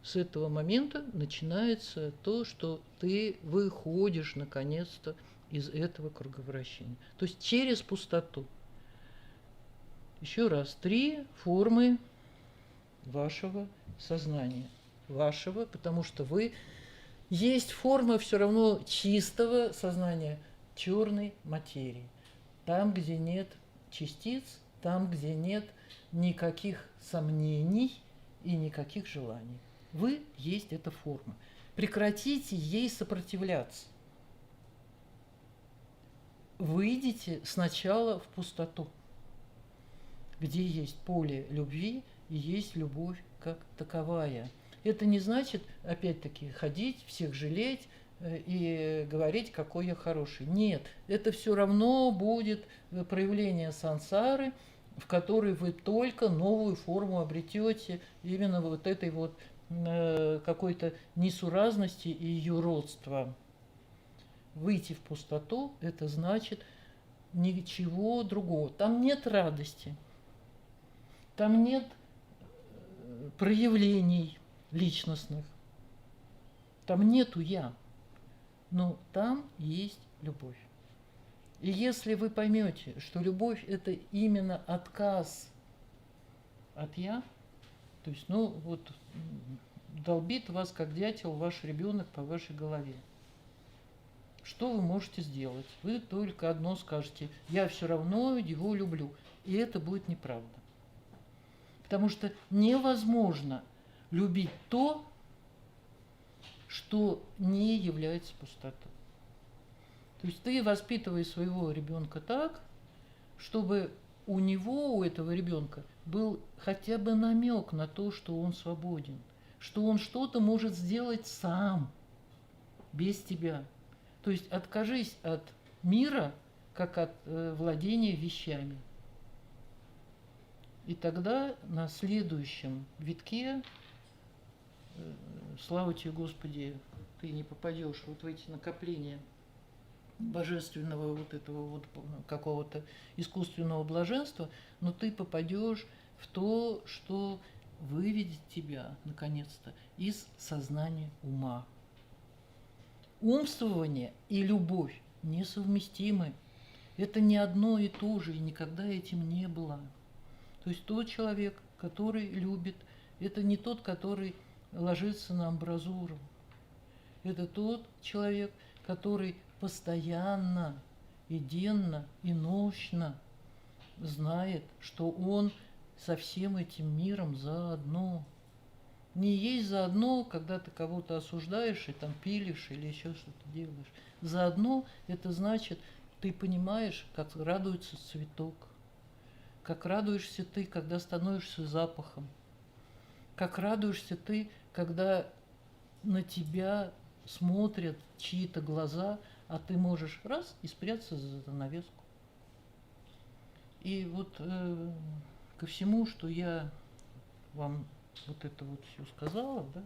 с этого момента начинается то, что ты выходишь наконец-то из этого круговращения. То есть через пустоту. Еще раз, 3 формы вашего сознания. Вашего, потому что вы есть форма все равно чистого сознания, черной материи. Там, где нет частиц, там, где нет никаких сомнений и никаких желаний. Вы есть эта форма. Прекратите ей сопротивляться. Выйдите сначала в пустоту, где есть поле любви и есть любовь как таковая. Это не значит, опять-таки, ходить, всех жалеть и говорить, какой я хороший. Нет, это все равно будет проявление сансары, в которой вы только новую форму обретете именно вот этой вот какой-то несуразности и юродства. выйти в пустоту, это значит ничего другого. Там нет радости, там нет проявлений личностных, там нету я, но там есть любовь. И если вы поймете, что любовь – это именно отказ от я, то есть, ну вот, долбит вас, как дятел, ваш ребенок по вашей голове. Что вы можете сделать? Вы только одно скажете: я все равно его люблю. И это будет неправда. Потому что невозможно любить то, что не является пустотой. То есть ты воспитываешь своего ребенка так, чтобы у него, у этого ребенка, был хотя бы намек на то, что он свободен, что он что-то может сделать сам, без тебя. То есть откажись от мира, как от владения вещами. И тогда на следующем витке, слава тебе, Господи, ты не попадешь вот в эти накопления божественного вот этого вот какого-то искусственного блаженства, но ты попадешь в то, что выведет тебя, наконец-то, из сознания ума. Умствование и любовь несовместимы. Это не одно и то же, и никогда этим не было. То есть тот человек, который любит, это не тот, который ложится на амбразуру. Это тот человек, который постоянно и денно, и нощно знает, что он со всем этим миром заодно. Не есть заодно, когда ты кого-то осуждаешь и там пилишь или еще что-то делаешь. Заодно это значит, ты понимаешь, как радуется цветок, как радуешься ты, когда становишься запахом, как радуешься ты, когда на тебя смотрят чьи-то глаза, а ты можешь раз и спрятаться за занавеску. И вот ко всему, что я вам вот это вот все сказала, да,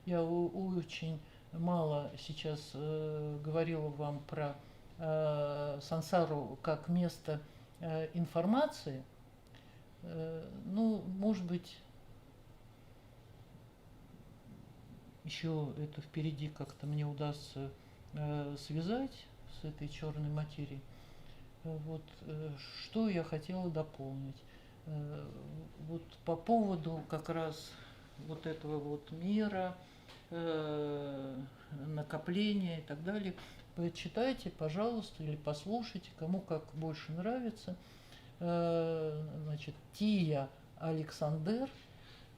я очень мало сейчас говорила вам про сансару как место информации. Ну, может быть, еще это впереди как-то мне удастся связать с этой черной материей. Вот что я хотела дополнить. Вот по поводу как раз вот этого вот мира, накопления и так далее. Почитайте, пожалуйста, или послушайте, кому как больше нравится. Значит, Тия Александр,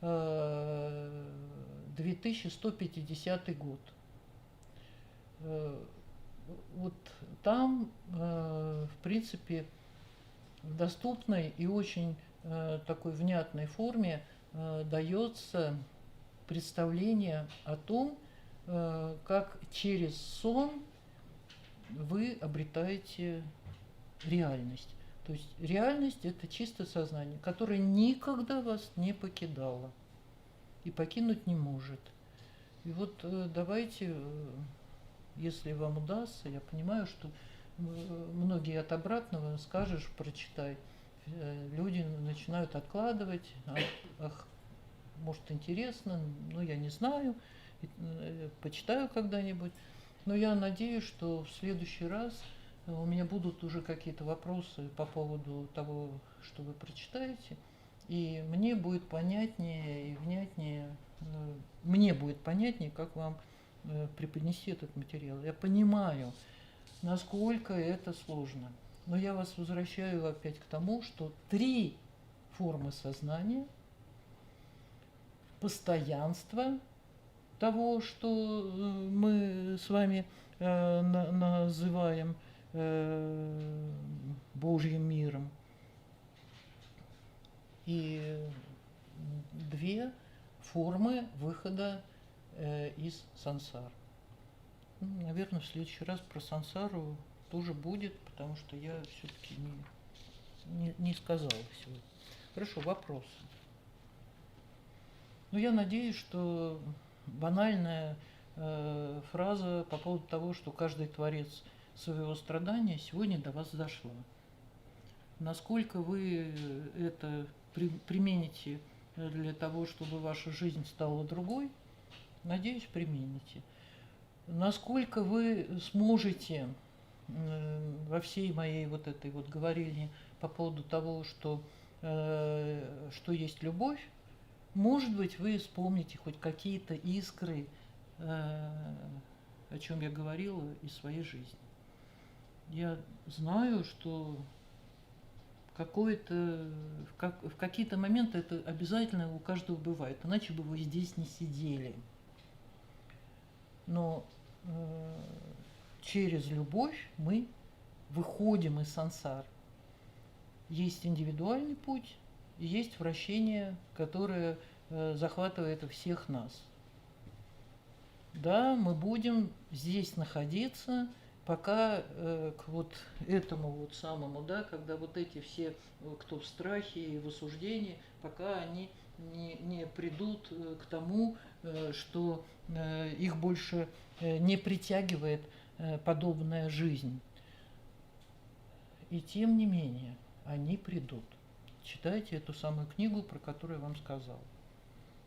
2150 год. Вот там, в принципе, в доступной и очень такой внятной форме дается представление о том, как через сон вы обретаете реальность. То есть реальность – это чистое сознание, которое никогда вас не покидало и покинуть не может. И вот давайте, если вам удастся, я понимаю, что многие от обратного скажешь, прочитай, люди начинают откладывать, ах, может интересно, но я не знаю, почитаю когда-нибудь. Но я надеюсь, что в следующий раз у меня будут уже какие-то вопросы по поводу того, что вы прочитаете, и мне будет понятнее и внятнее, мне будет понятнее, как вам преподнести этот материал. Я понимаю, насколько это сложно. Но я вас возвращаю опять к тому, что 3 формы сознания, постоянство того, что мы с вами называем Божьим миром, и 2 формы выхода из сансары. Наверное, в следующий раз про сансару тоже будет, потому что я все-таки не сказала сегодня. Хорошо, вопросы. Но я надеюсь, что банальная фраза по поводу того, что каждый творец своего страдания сегодня до вас дошла. Насколько вы это примените для того, чтобы ваша жизнь стала другой, надеюсь, примените. Насколько вы сможете во всей моей вот этой вот говорильне по поводу того, что есть любовь, может быть, вы вспомните хоть какие-то искры, о чем я говорила, из своей жизни. Я знаю, что в какие-то моменты это обязательно у каждого бывает, иначе бы вы здесь не сидели. Но через любовь мы выходим из сансар. Есть индивидуальный путь, и есть вращение, которое захватывает всех нас. Да, мы будем здесь находиться, пока к вот этому вот самому, да, когда вот эти все, кто в страхе и в осуждении, пока они не придут к тому, что их больше не притягивает подобная жизнь. И тем не менее, они придут. Читайте эту самую книгу, про которую я вам сказал.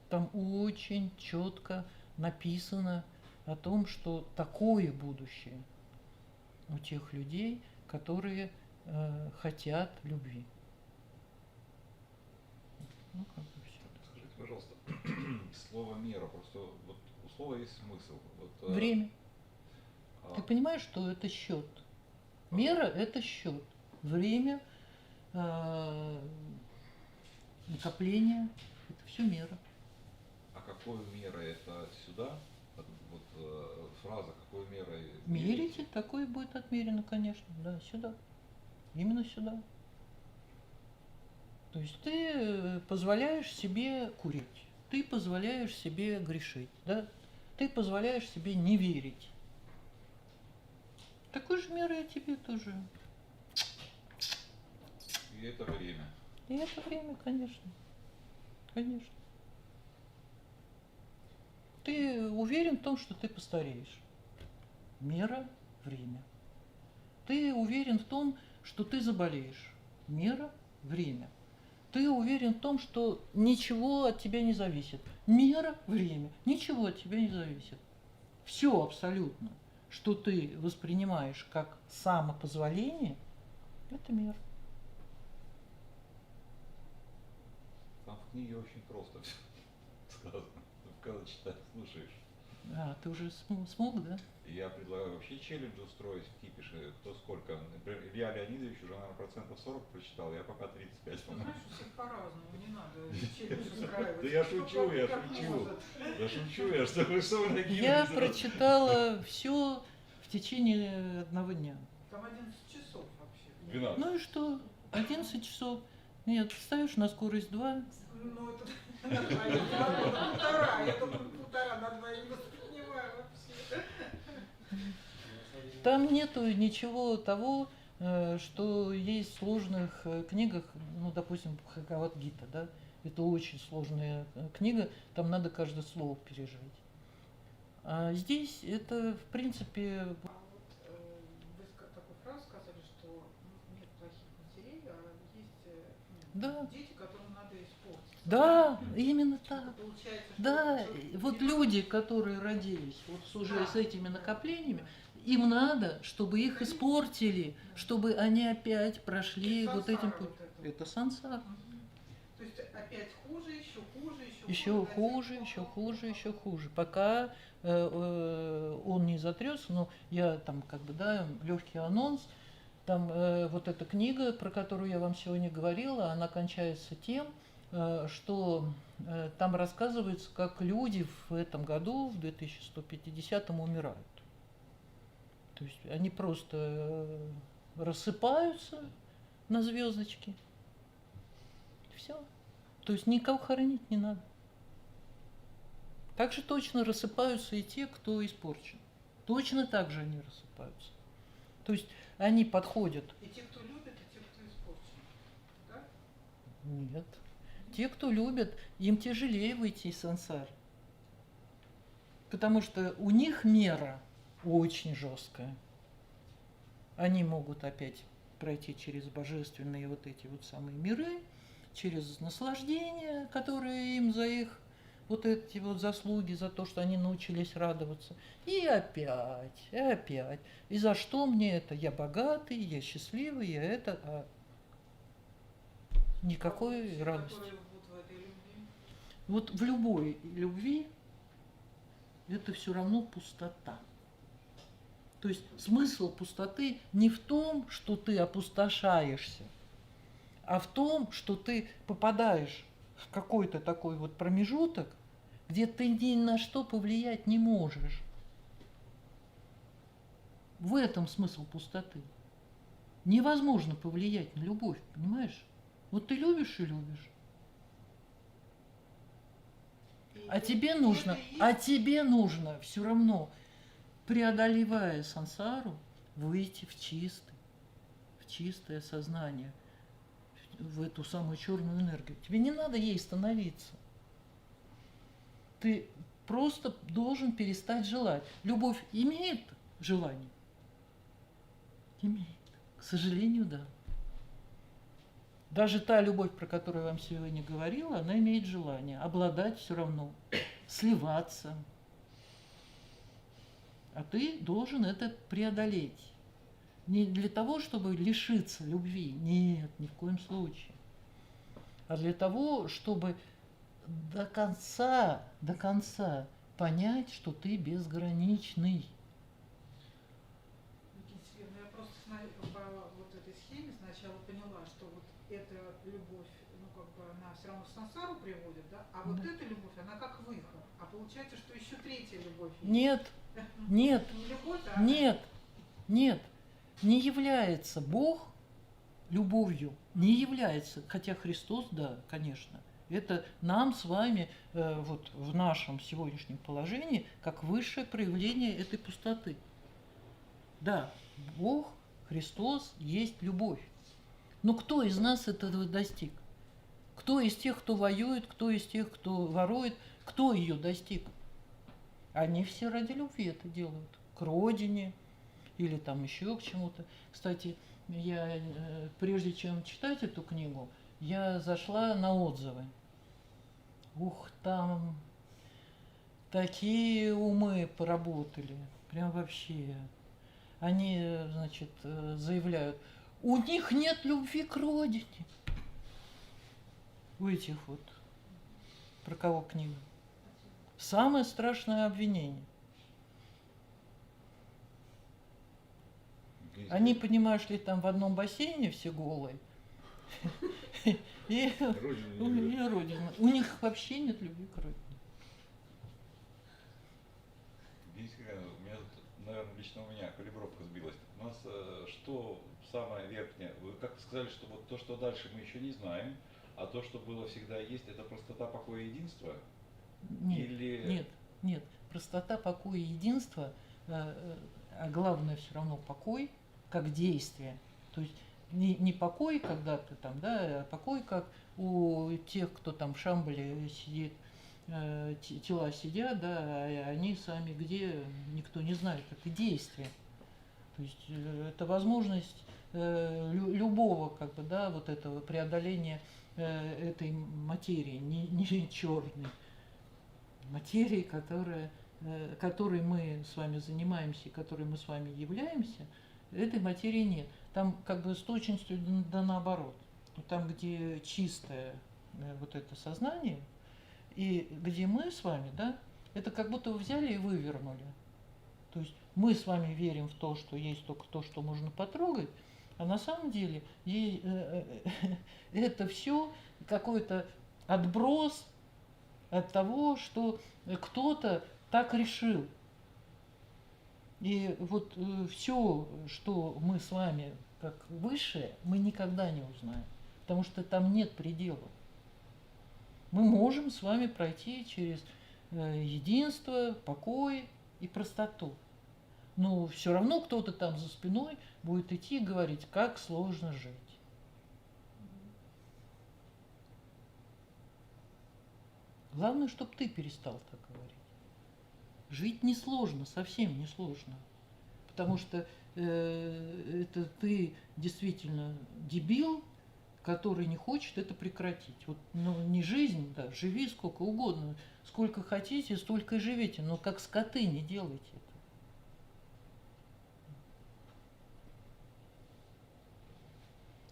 Там очень четко написано о том, что такое будущее у тех людей, которые хотят любви. Ну, как бы все. Скажите, пожалуйста, слово мера, просто вот у слова есть смысл. Вот, время. Ты понимаешь, что это счет? Мера – это счет. Время, накопление – это все мера. А какой мерой это сюда? Вот фраза «какой мерой»? Мерите, такое будет отмерено, конечно, да, сюда. Именно сюда. То есть ты позволяешь себе курить, ты позволяешь себе грешить, да? Ты позволяешь себе не верить. Такой же мерой я тебе тоже. И это время. И это время, конечно. Конечно. Ты уверен в том, что ты постареешь. Мера – время. Ты уверен в том, что ты заболеешь. Мера – время. Ты уверен в том, что ничего от тебя не зависит. Мера – время. Ничего от тебя не зависит. Все абсолютно, что ты воспринимаешь как самопозволение, это мера. Там в книге очень просто все сказано. Когда читаешь, слушаешь. А, ты уже смог, да? Я предлагаю вообще челлендж устроить в Кипише, кто сколько. Например, Илья Леонидович уже, наверное, процентов 40 прочитал, я пока 35. Знаешь, у всех по-разному, не надо челлендж устраивать. Да я шучу, я шучу. Да шучу я, что вы накинули. Я прочитала все в течение одного дня. Там 11 часов вообще. 12. Ну и что? 11 часов. Нет, ставишь на скорость 2. Ну это на двоих, полтора. Я только полтора на двоих воспринимаю вообще. Там нету ничего того, что есть в сложных книгах, ну, допустим, Бхагавад-гита, да? Это очень сложная книга, там надо каждое слово пережить. А здесь это, в принципе... А вот вы такую фразу сказали, что нет плохих матерей, а есть Да. дети, которым надо испортить. Да, именно так. Это получается, что Да, что вот дети- люди, которые родились вот уже Да. с этими накоплениями, им надо, чтобы их испортили, чтобы они опять прошли Это вот этим сансара путем. вот это. Это сансар. Мгм. То есть опять хуже, еще хуже, Еще хуже, еще хуже, еще хуже. Пока он не затрется, но я там как бы, да, легкий анонс. Там вот эта книга, про которую я вам сегодня говорила, она кончается тем, что там рассказывается, как люди в этом году, в 2150-м, умирают. То есть они просто рассыпаются на звездочки. Все. То есть никого хоронить не надо. Так же точно рассыпаются и те, кто испорчен. Точно так же они рассыпаются. То есть они подходят. И те, кто любит, и те, кто испорчен. Да? Нет. Те, кто любят, им тяжелее выйти из сансары. Потому что у них мера очень жесткая. Они могут опять пройти через божественные вот эти вот самые миры, через наслаждение, которое им за их вот эти вот заслуги, за то, что они научились радоваться. И опять, и опять. И за что мне это? Я богатый, я счастливый, я это... А никакой Все, радости. которые вот в этой любви. Вот в любой любви это все равно пустота. То есть смысл пустоты не в том, что ты опустошаешься, а в том, что ты попадаешь в какой-то такой вот промежуток, где ты ни на что повлиять не можешь. В этом смысл пустоты. Невозможно повлиять на любовь, понимаешь? Вот ты любишь и любишь. А тебе нужно все равно, преодолевая сансару, выйти в чистое сознание, в эту самую черную энергию. Тебе не надо ей становиться. Ты просто должен перестать желать. Любовь имеет желание? Имеет. К сожалению, да. Даже та любовь, про которую я вам сегодня говорила, она имеет желание обладать все равно, сливаться. А ты должен это преодолеть. Не для того, чтобы лишиться любви, нет, ни в коем случае. А для того, чтобы до конца понять, что ты безграничный. Екатерина, я просто по вот этой схеме сначала поняла, что вот эта любовь, ну как бы она все равно в сансару приводит, да? А вот Да. эта любовь, она как выход. А получается, что еще третья любовь есть. Нет, нет, Не любовь, а нет, нет. Не является Бог любовью, не является, хотя Христос, да, конечно, это нам с вами вот в нашем сегодняшнем положении как высшее проявление этой пустоты. Да, Бог, Христос есть любовь. Но кто из нас этого достиг? Кто из тех, кто воюет, кто из тех, кто ворует, кто ее достиг? Они все ради любви это делают. К родине или там еще к чему-то. Кстати, я, прежде чем читать эту книгу, я зашла на отзывы. Ух, там такие умы поработали. Прям вообще. Они, значит, заявляют, у них нет любви к родине. У этих вот. Про кого книга? Самое страшное обвинение. Они, понимаешь ли, там в одном бассейне все голые. И родина. У них вообще нет любви к родине. Видите, у меня, наверное, лично у меня калибровка сбилась. У нас что самое верхнее? Вы как-то сказали, что вот то, что дальше мы еще не знаем, а то, что было всегда есть, это простота, покой и единство? Нет, Или... нет. Простота, покой и единство, а главное все равно покой, как действие. То есть не покой, когда ты там, да, а покой, как у тех, кто там в Шамбале сидит, тела сидят, да, а они сами где, никто не знает, это действие. То есть это возможность любого, как бы, да, вот этого преодоления этой материи, не черной материи, которой мы с вами занимаемся и которой мы с вами являемся, этой материи нет. Там как бы с точностью да наоборот. Там, где чистое вот это сознание, и где мы с вами, да, это как будто взяли и вывернули. То есть мы с вами верим в то, что есть только то, что можно потрогать, а на самом деле это все какой-то отброс от того, что кто-то так решил. И вот все, что мы с вами как высшее, мы никогда не узнаем, потому что там нет предела. Мы можем с вами пройти через единство, покой и простоту. Но все равно кто-то там за спиной будет идти и говорить, как сложно жить. Главное, чтобы ты перестал так говорить. Жить несложно, совсем несложно. Потому что это ты действительно дебил, который не хочет это прекратить. Вот, ну, не жизнь, да, живи сколько угодно, сколько хотите, столько и живите, но как скоты не делайте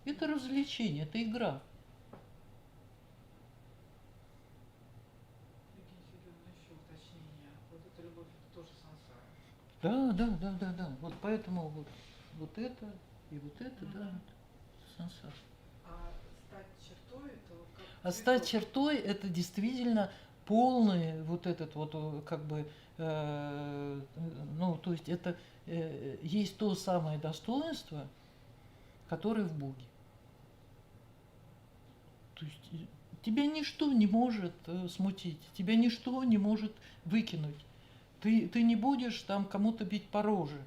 это. Это развлечение, это игра. Евгения Сергеевна, еще уточнение. Вот эта любовь это тоже сансара. Да. Вот поэтому вот это и вот это, да, Мгм. это сансара. А стать чертой это вот как А стать цветок. чертой это действительно полный вот этот вот как бы, ну, то есть это есть то самое достоинство, которое в Боге. То есть тебя ничто не может смутить, тебя ничто не может выкинуть. Ты не будешь там кому-то бить по роже,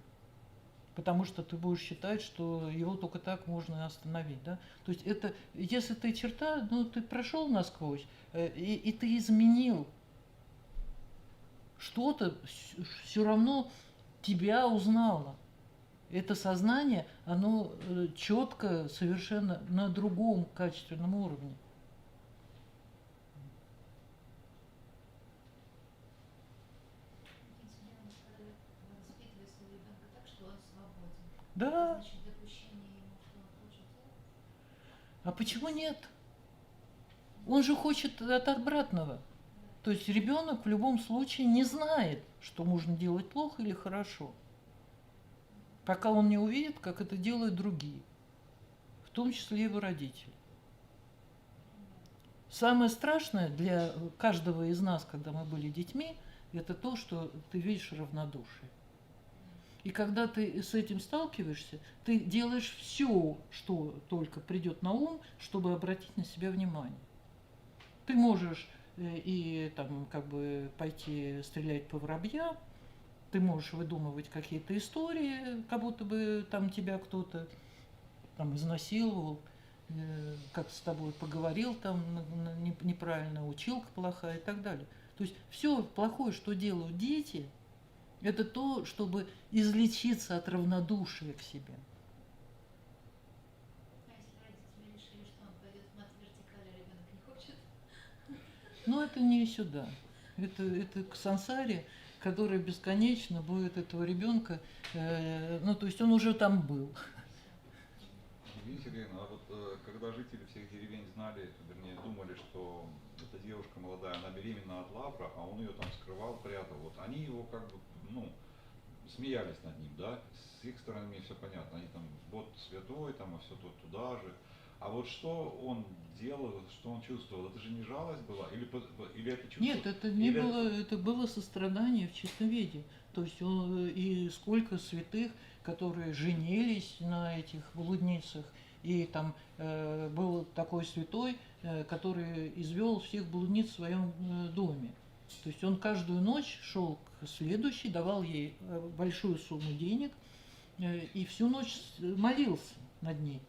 потому что ты будешь считать, что его только так можно остановить. Да? То есть это, если ты черта, ну ты прошел насквозь, и ты изменил что-то, все равно тебя узнало. Это сознание, оно четко совершенно на другом качественном уровне. Воспитывать своего ребенка так, что он свободен. Да, Значит, допущение ему, что он хочет делать. а почему нет? Он же хочет от обратного. То есть ребенок в любом случае не знает, что можно делать плохо или хорошо, пока он не увидит, как это делают другие, в том числе его родители. Самое страшное для каждого из нас, когда мы были детьми, это то, что ты видишь равнодушие. И когда ты с этим сталкиваешься, ты делаешь все, что только придет на ум, чтобы обратить на себя внимание. Ты можешь и там как бы пойти стрелять по воробьям, ты можешь выдумывать какие-то истории, как будто бы там тебя кто-то там изнасиловал, как с тобой поговорил там неправильно, училка плохая и так далее. То есть все плохое, что делают дети, это то, чтобы излечиться от равнодушия к себе. А если родители решили, что он пойдет в мат вертикаль, а ребенок не хочет? Но это не сюда. Это к сансаре, которая бесконечно будет этого ребенка, ну то есть он уже там был. Евгения Сергеевна, а вот когда жители всех деревень знали, вернее, думали, что эта девушка молодая, она беременна от Лавра, а он ее там скрывал, прятал, вот они его как бы, ну, смеялись над ним, да, с их стороны мне все понятно, они там, вот святой, там, а все тут туда же. А вот что он делал, что он чувствовал, это же не жалость была? Или это чувство? Нет, это не или было, это было сострадание в чистом виде. То есть и сколько святых, которые женились на этих блудницах, и там был такой святой, который извел всех блудниц в своем доме. То есть он каждую ночь шел к следующей, давал ей большую сумму денег и всю ночь молился над ней.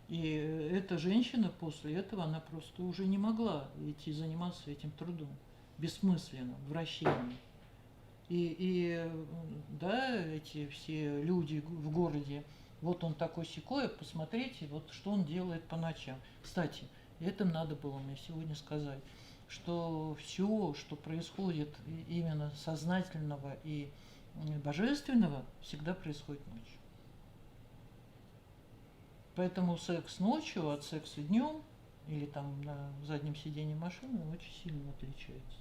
И эта женщина после этого, она просто уже не могла идти заниматься этим трудом, бессмысленным, вращением. И да, эти все люди в городе, вот он такой сякой, посмотрите, вот что он делает по ночам. Кстати, это надо было мне сегодня сказать, что все, что происходит именно сознательного и божественного, всегда происходит ночью. Поэтому секс ночью от секса днем или там на заднем сиденье машины очень сильно отличается.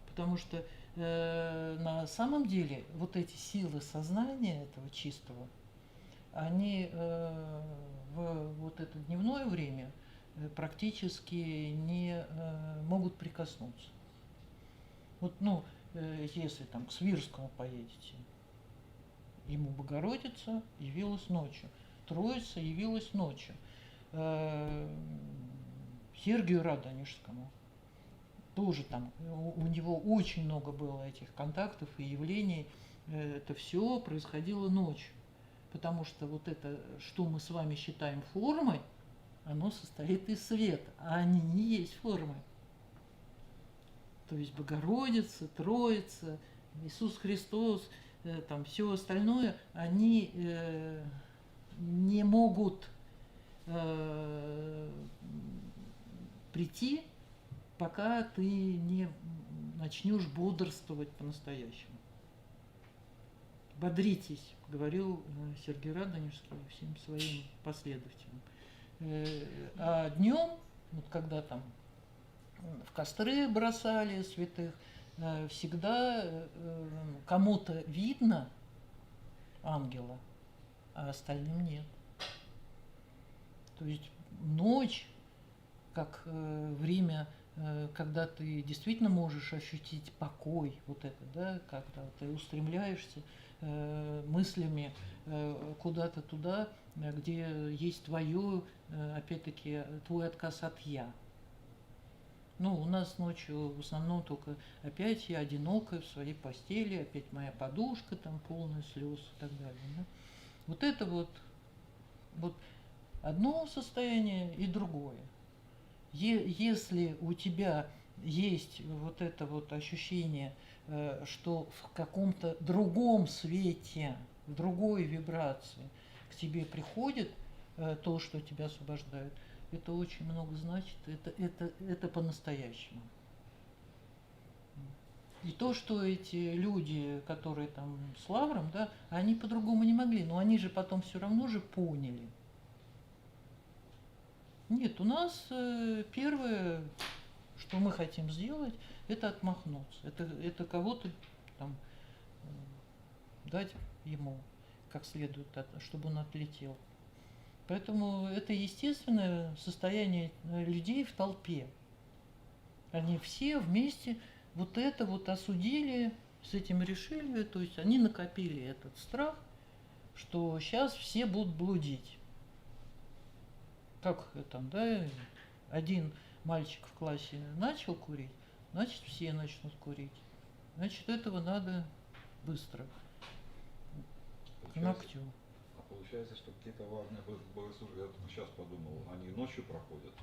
Потому что на самом деле вот эти силы сознания этого чистого, они в вот это дневное время практически не могут прикоснуться. Вот, ну, если там к Свирскому поедете, ему Богородица явилась ночью. Троица явилась ночью. Сергию Радонежскому тоже там, у него очень много было этих контактов и явлений. Это все происходило ночью. Потому что вот это, что мы с вами считаем формой, оно состоит из света, а они не есть формы. То есть Богородица, Троица, Иисус Христос, там все остальное, они не могут прийти, пока ты не начнешь бодрствовать по-настоящему. Бодритесь, говорил Сергей Радонежский всем своим последователям. А днем, вот когда там в костры бросали святых, всегда кому-то видно ангела, а остальным нет. То есть ночь, как время, когда ты действительно можешь ощутить покой, вот это, да, когда ты устремляешься мыслями куда-то туда, где есть твое, опять-таки, твой отказ от «я». Ну, у нас ночью в основном только опять я одинокая в своей постели, опять моя подушка там полная слез и так далее. Да? Вот это вот одно состояние и другое. Если у тебя есть вот это вот ощущение, что в каком-то другом свете, в другой вибрации к тебе приходит то, что тебя освобождает, это очень много значит, это по-настоящему. И то, что эти люди, которые там с Лавром, да, они по-другому не могли, но они же потом все равно же поняли. Нет, у нас первое, что мы хотим сделать, это отмахнуться. Это кого-то там дать ему как следует, чтобы он отлетел. Поэтому это естественное состояние людей в толпе. Они все вместе вот это вот осудили, с этим решили, то есть они накопили этот страх, что сейчас все будут блудить. Как там, да, один мальчик в классе начал курить, значит все начнут курить. Значит, этого надо быстро, к ногтю. А получается, что какие-то важные богослужения, я только сейчас подумал, они ночью проходят?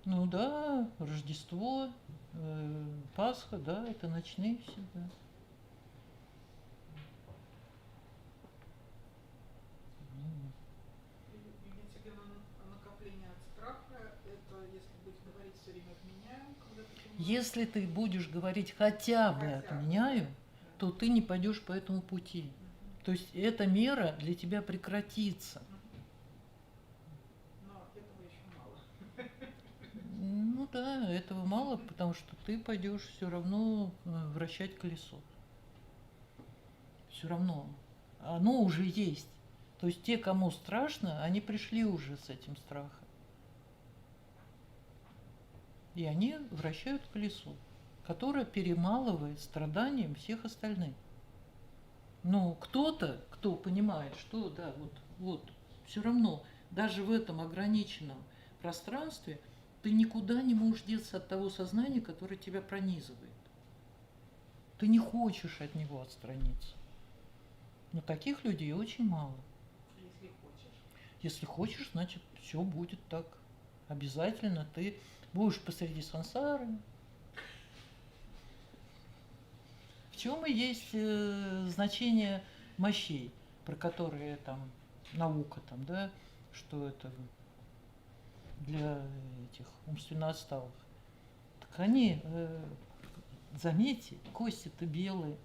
Ну да, Рождество, Пасха, да, это ночные все, да. Имеется в виду накопление от страха, это, если говорить все время «отменяю», когда ты понимаешь... Если ты будешь говорить хотя бы «отменяю», то ты не пойдешь по этому пути. То есть эта мера для тебя прекратится. Но этого еще мало. Ну да, этого мало, потому что ты пойдешь все равно вращать колесо. Все равно. Оно уже есть. То есть те, кому страшно, они пришли уже с этим страхом. И они вращают колесо, которое перемалывает страданием всех остальных. Но кто-то, кто понимает, что да, вот, все равно, даже в этом ограниченном пространстве ты никуда не можешь деться от того сознания, которое тебя пронизывает. Ты не хочешь от него отстраниться. Но таких людей очень мало. Если хочешь. Если хочешь, значит, все будет так. Обязательно ты будешь посреди сансары. В чем и есть значение мощей, про которые там наука, там, да, что это для этих умственно отсталых. Так они, заметьте, кости-то белые,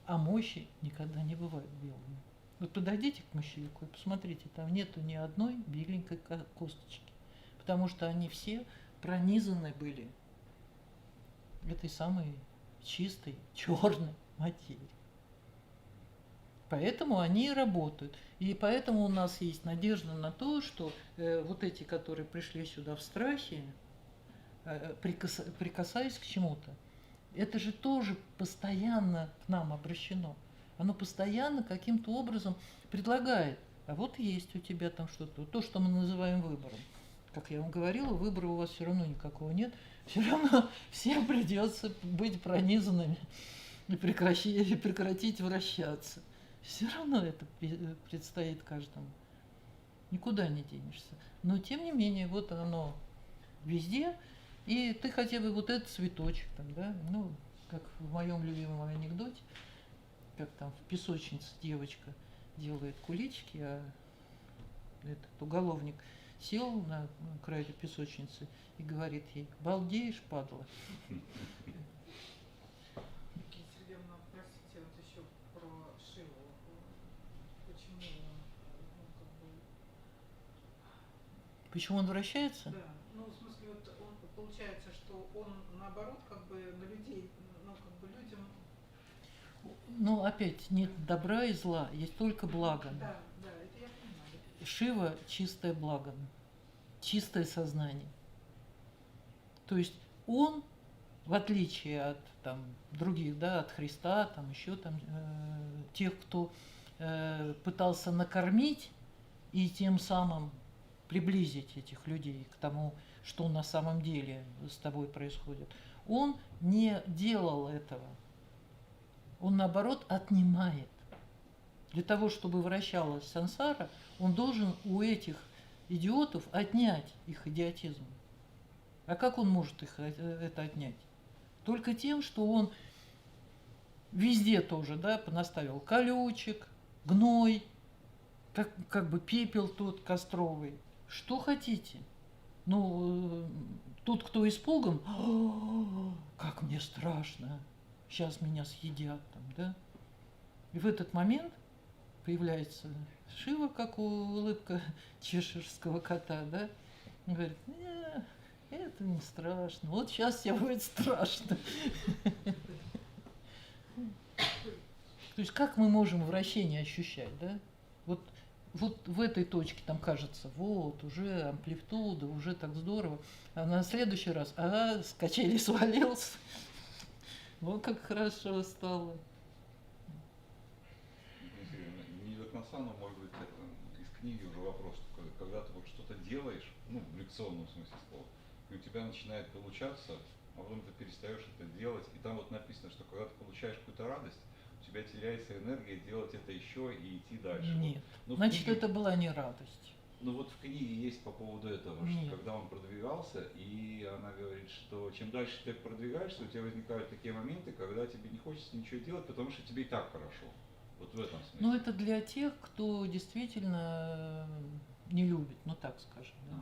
а мощи никогда не бывают белыми. Вот подойдите к мощевику и посмотрите, там нету ни одной беленькой косточки, потому что они все пронизаны были этой самой чистой, черной материи. Поэтому они и работают. И поэтому у нас есть надежда на то, что вот эти, которые пришли сюда в страхе, прикасаясь к чему-то, это же тоже постоянно к нам обращено. Оно постоянно каким-то образом предлагает. А вот есть у тебя там что-то, то, что мы называем выбором. Как я вам говорила, выбора у вас все равно никакого нет. Все равно всем придется быть пронизанными и прекратить вращаться. Все равно это предстоит каждому. Никуда не денешься. Но тем не менее, вот оно везде, и ты хотя бы вот этот цветочек там, да, ну, как в моем любимом анекдоте, как там в песочнице девочка делает кулички, а этот уголовник сел на край песочницы и говорит ей: балдеешь, падла. Евгения Сергеевна, простите, вот еще про Шиву. Почему он, ну, как бы, Почему он вращается? да, ну, в смысле, вот он, получается, что он, наоборот, как бы на людей, ну, как бы людям... Ну, опять, нет добра и зла, есть только благо. Да, да, это я понимаю. Шива – чистое благо, чистое сознание. То есть он, в отличие от там, других, да, от Христа, там еще там, тех, кто пытался накормить и тем самым приблизить этих людей к тому, что на самом деле с тобой происходит, он не делал этого. Он, наоборот, отнимает. Для того, чтобы вращалась сансара, он должен у этих идиотов отнять их идиотизм. А как он может их это отнять? Только тем, что он везде тоже, да, понаставил колючек, гной, как бы пепел тот костровый. Что хотите? Ну, тот, кто испуган, как мне страшно, сейчас меня съедят там, да? И в этот момент появляется Шива, как улыбка чеширского кота, да? Он говорит: это не страшно, вот сейчас тебе будет страшно. То есть как мы можем вращение ощущать, да? Вот в этой точке там кажется, вот, уже амплитуда, уже так здорово. А на следующий раз, с качели свалился. Вот как хорошо стало. Не до конца, но может быть из книги уже вопрос, что когда ты вот что-то делаешь, ну, в лекционном смысле слова, и у тебя начинает получаться, а потом ты перестаешь это делать, и там вот написано, что когда ты получаешь какую-то радость, у тебя теряется энергия делать это еще и идти дальше. Нет, Но значит, книге, это была не радость. ну вот в книге есть по поводу этого, Нет. что когда он продвигался, и она говорит, что чем дальше ты продвигаешься, у тебя возникают такие моменты, когда тебе не хочется ничего делать, потому что тебе и так хорошо. Вот в этом смысле. Ну, это для тех, кто действительно не любит, ну так скажем. Да?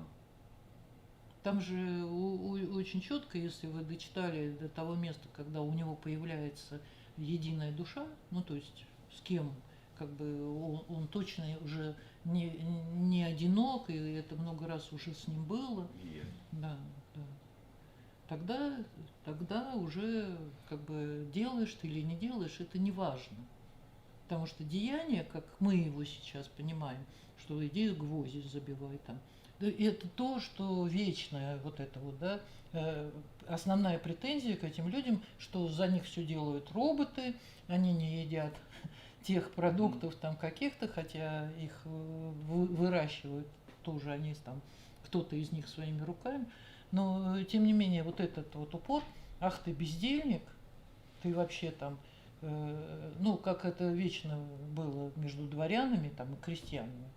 Там же очень четко, если вы дочитали до того места, когда у него появляется единая душа, ну то есть с кем как бы он точно уже не одинок, и это много раз уже с ним было. Yes. Да, да. Тогда уже как бы делаешь ты или не делаешь, это не важно. Потому что деяние, как мы его сейчас понимаем, что иди гвозди забивай там, это то, что вечное, вот это вот, да, основная претензия к этим людям, что за них все делают роботы, они не едят тех продуктов там каких-то, хотя их выращивают тоже они там, кто-то из них своими руками, но тем не менее вот этот вот упор, ах ты бездельник, ты вообще там, ну как это вечно было между дворянами там и крестьянами,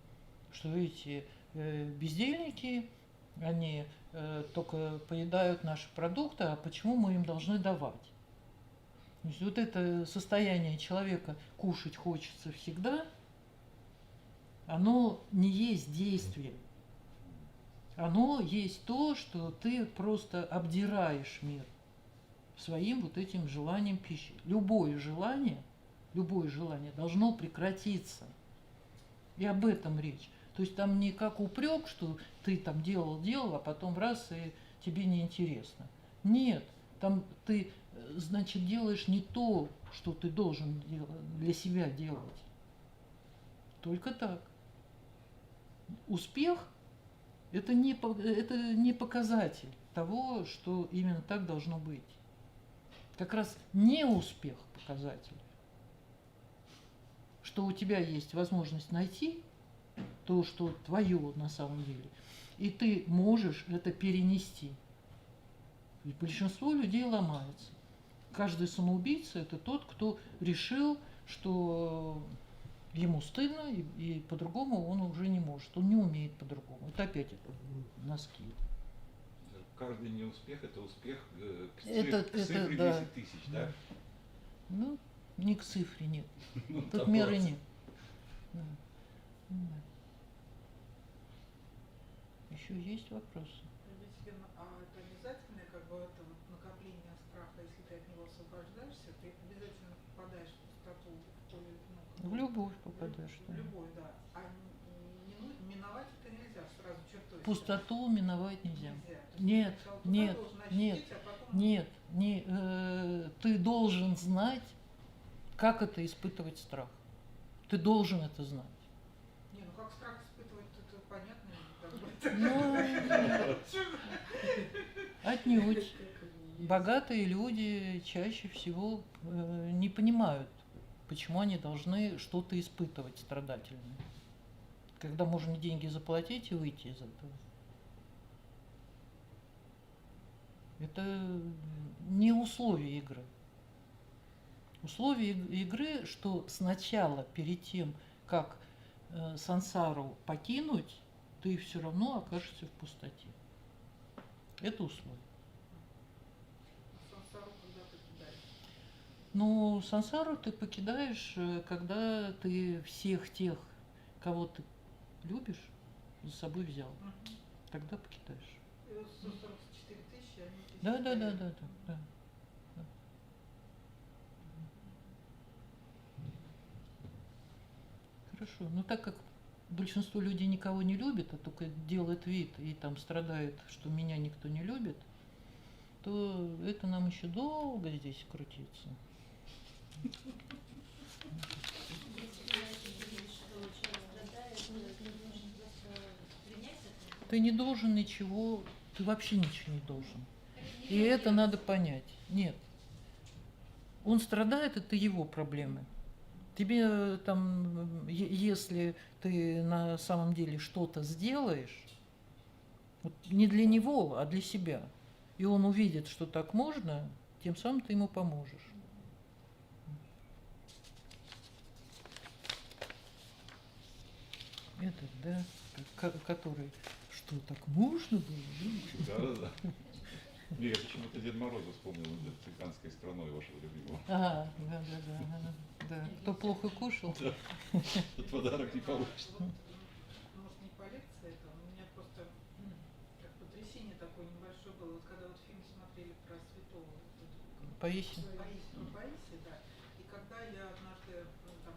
что эти бездельники, они только поедают наши продукты, а почему мы им должны давать? То есть вот это состояние человека кушать хочется всегда, оно не есть действие. Оно есть то, что ты просто обдираешь мир своим вот этим желанием пищи. Любое желание должно прекратиться. И об этом речь. То есть там не как упрек, что ты там делал, а потом раз и тебе неинтересно. Нет, там ты, значит, делаешь не то, что ты должен для себя делать. Только так. Успех – это не показатель того, что именно так должно быть. Как раз неуспех показатель. Что у тебя есть возможность найти то, что твое на самом деле, и ты можешь это перенести. Ведь большинство людей ломается. Каждый самоубийца – это тот, кто решил, что ему стыдно, и по-другому он уже не может. Он не умеет по-другому. Это опять это носки. каждый неуспех это успех к Это- цифре да. 10 тысяч, да? Ну, ни к цифре нет. Ну, Тут там меры 20. нет. Да. Да. Еще есть вопросы? Действительно, а это обязательно, как бы, это вот накопление страха, если ты от него освобождаешься, ты обязательно попадаешь в пустоту, в поле, ну, как В бы, любовь попадаешь. в Да. любой, да. А миновать это нельзя сразу чертой. Пустоту миновать нельзя. Нельзя. То есть Нет, сначала туда нет, должен нет, ощутить, а потом... нет, ты должен знать, как это испытывать страх. Ты должен это знать. Не, ну как страх испытывать, это понятно. Как бы. Ну, отнюдь. Богатые люди чаще всего не понимают, почему они должны что-то испытывать страдательное. Когда можно деньги заплатить и выйти из этого. Это не условие игры. Условие игры, что сначала, перед тем, как сансару покинуть, ты все равно окажешься в пустоте. Это условие. Сансару когда покидаешь? Ну, сансару ты покидаешь, когда ты всех тех, кого ты любишь, за собой взял. Тогда покидаешь. И вот 144 тысячи, они Да. исчезают. Да. Хорошо. Но так как большинство людей никого не любит, а только делает вид и там страдает, что меня никто не любит, то это нам еще долго здесь крутиться. Если знаете, что человек страдает, ты должен просто принять это. Ты не должен ничего, ты вообще ничего не должен. И это надо понять. Нет. Он страдает, это его проблемы. Тебе там, если ты на самом деле что-то сделаешь, вот не для него, а для себя, и он увидит, что так можно, тем самым ты ему поможешь. Этот, да, который, что так можно было? Да. Я почему-то Дед Мороза вспомнил над цыганской страной вашего любимого. Ага, да. Кто плохо кушал? Тот подарок не получит. Вот, может, не по лекции это, у меня просто как потрясение такое небольшое было. Вот когда вот фильм смотрели про святого Паисия. Паисия, да. И когда я однажды там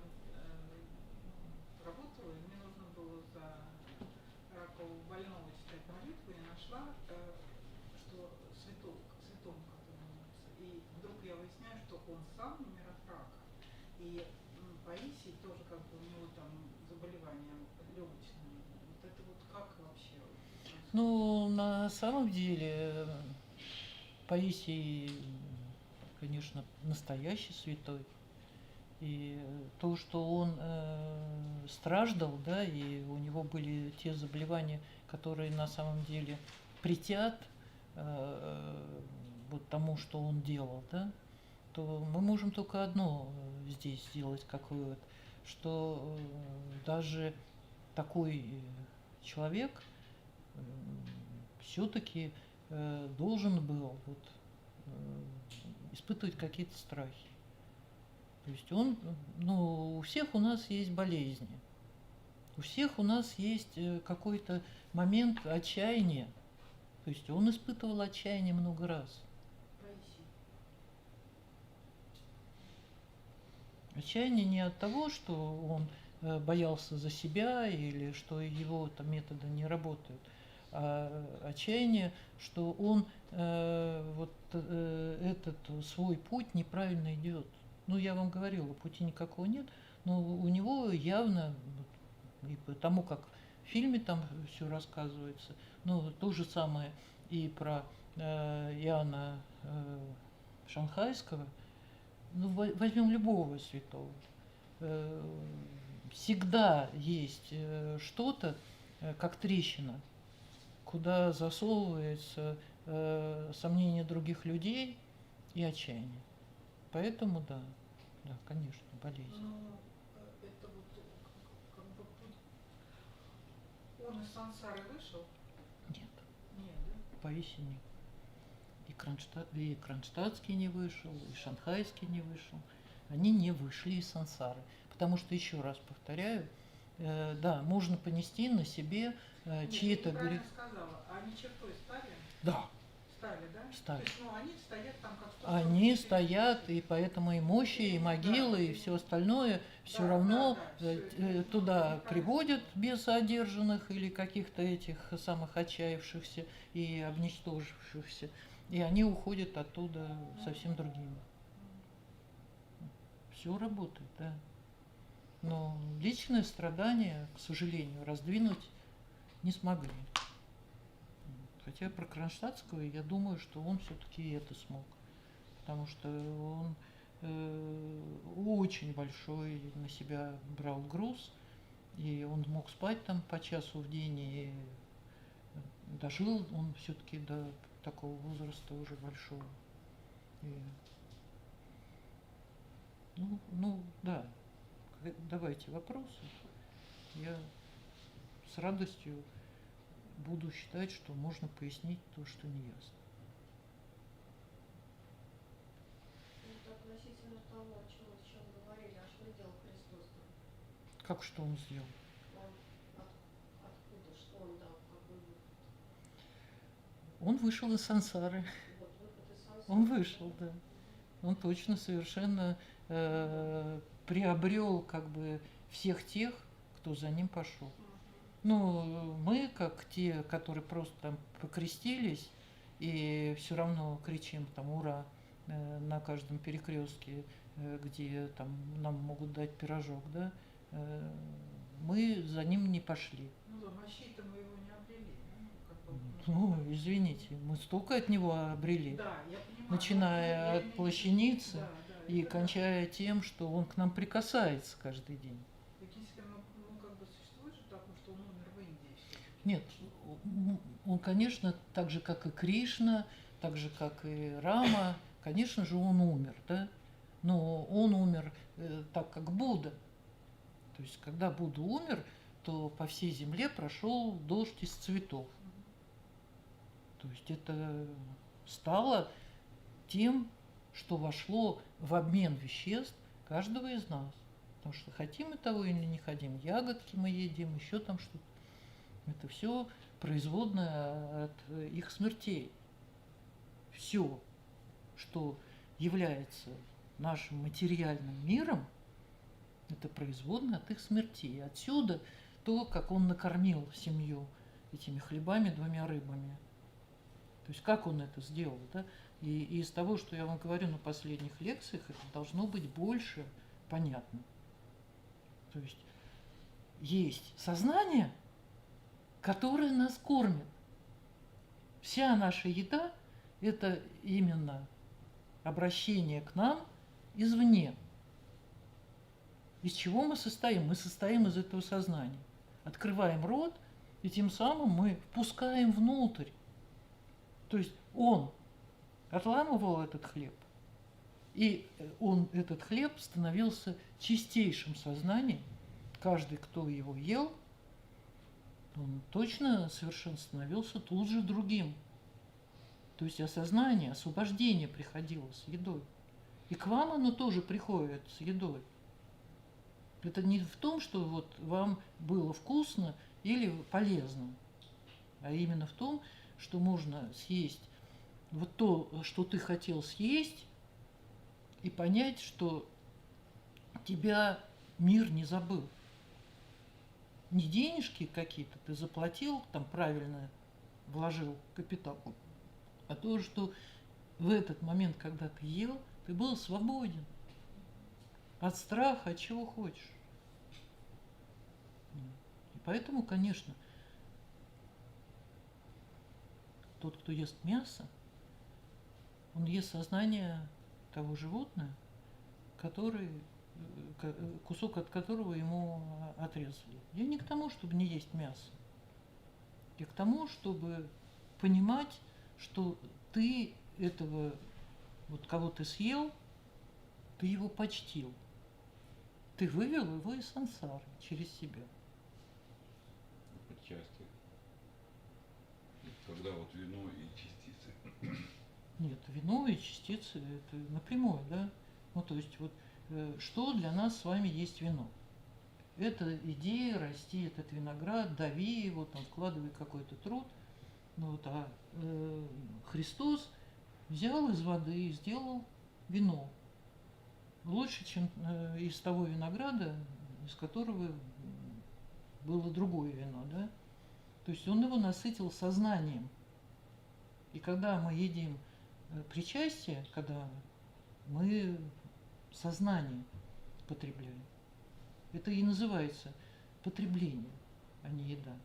работала, и мне нужно было за ракового больного читать молитву, я нашла, что святому, который молится. И вдруг я выясняю, что он сам умер от рака. И Паисий тоже как бы у него там заболевание легочное. Вот это вот как вообще? Ну, на самом деле, Паисий, конечно, настоящий святой. И то, что он страждал, да, и у него были те заболевания, которые на самом деле претят вот тому, что он делал, да, то мы можем только одно здесь сделать как вывод, что даже такой человек все-таки должен был вот, испытывать какие-то страхи. То есть он, ну, у всех у нас есть болезни, у всех у нас есть какой-то момент отчаяния. То есть он испытывал отчаяние много раз. Паисий. Отчаяние не от того, что он боялся за себя или что его там методы не работают, а отчаяние, что он этот свой путь неправильно идет. Ну, я вам говорила, пути никакого нет, но у него явно, и потому как в фильме там все рассказывается, ну, то же самое и про Иоанна Шанхайского. Ну, возьмем любого святого. Всегда есть что-то, как трещина, куда засовывается сомнение других людей и отчаяние. Поэтому да, конечно, болезнь. Ну, это вот как бы он из сансары вышел? Нет, Нет, да? Паисий нет. и Кронштадтский не вышел, и Шанхайский не вышел. Они не вышли из сансары. Потому что, еще раз повторяю, да, можно понести на себе Нет, чьи-то ты правильно грехи. сказала. Они чертой стали? Да, Стали, да? стали. То есть, ну, они стоят там как 144 Они стоят, тысячи. и поэтому и мощи, и могилы, и все остальное все Да, равно да, да, всё это, туда неправильно приводят сказала. без одержанных или каких-то этих самых отчаявшихся и обничтожившихся. И они уходят оттуда совсем другими. Все работает, да. Но личное страдание, к сожалению, раздвинуть не смогли. Хотя про Кронштадтского я думаю, что он все-таки это смог. Потому что он очень большой на себя брал груз, и он мог спать там по часу в день, и дожил он все-таки до такого возраста уже большого. И, ну да, давайте вопросы. Я с радостью буду считать, что можно пояснить то, что не ясно. Вот относительно того, о чем мы сейчас говорили, а что делал Христос-то? Как что он сделал? Он откуда, что он дал, какой выход? Он вышел из сансары. Вот выход из сансары. Он вышел, да. Он точно совершенно приобрел как бы всех тех, кто за ним пошел. Ну, мы, как те, которые просто там покрестились и все равно кричим там «Ура!» на каждом перекрестке, где там нам могут дать пирожок, да, мы за ним не пошли. Ну да, мощей-то мы его не обрели. Ну, извините, мы столько от него обрели, Да, я понимаю. начиная от плащаницы Да, и это кончая тем, что он к нам прикасается каждый день. Единственное, ну, как бы существует же такое, что он умер в Индии. Нет, он, конечно, так же, как и Кришна, так же, как и Рама, конечно же, он умер, да? Но он умер так, как Будда. То есть, когда Будда умер, то по всей земле прошел дождь из цветов. То есть, это стало тем, что вошло в обмен веществ каждого из нас. Потому что хотим мы того или не хотим, ягодки мы едим, еще там что-то. Это все производное от их смертей. Все, что является нашим материальным миром, это производное от их смертей. Отсюда то, как он накормил семью этими хлебами, 2 рыбами. То есть как он это сделал, да? И из того, что я вам говорю на последних лекциях, это должно быть больше понятно. То есть сознание, которое нас кормит. Вся наша еда – это именно обращение к нам извне. Из чего мы состоим? Мы состоим из этого сознания. Открываем рот, и тем самым мы впускаем внутрь. То есть он отламывал этот хлеб, и этот хлеб становился чистейшим сознанием. Каждый, кто его ел, он точно совершенно становился тут же другим. То есть осознание, освобождение приходило с едой. И к вам оно тоже приходит с едой. Это не в том, что вот вам было вкусно или полезно, а именно в том, что можно съесть вот то, что ты хотел съесть, и понять, что тебя мир не забыл. Не денежки какие-то ты заплатил, там правильно вложил капитал, а то, что в этот момент, когда ты ел, ты был свободен от страха, от чего хочешь. И поэтому, конечно, тот, кто ест мясо, он ест сознание того животного, кусок от которого ему отрезали. Я не к тому, чтобы не есть мясо. Я к тому, чтобы понимать, что ты этого, вот кого ты съел, ты его почтил. Ты вывел его из сансары через себя. Отчасти. Когда вот вино и частицы Нет, вино и частицы это напрямую, да? Ну, то есть вот что для нас с вами есть вино? Это идея расти этот виноград, дави его, там, вкладывай какой-то труд. Ну, вот, Христос взял из воды и сделал вино. Лучше, чем из того винограда, из которого было другое вино, да? То есть он его насытил сознанием. И когда мы едим причастие, когда мы сознание потребляем, это и называется потребление, а не еда.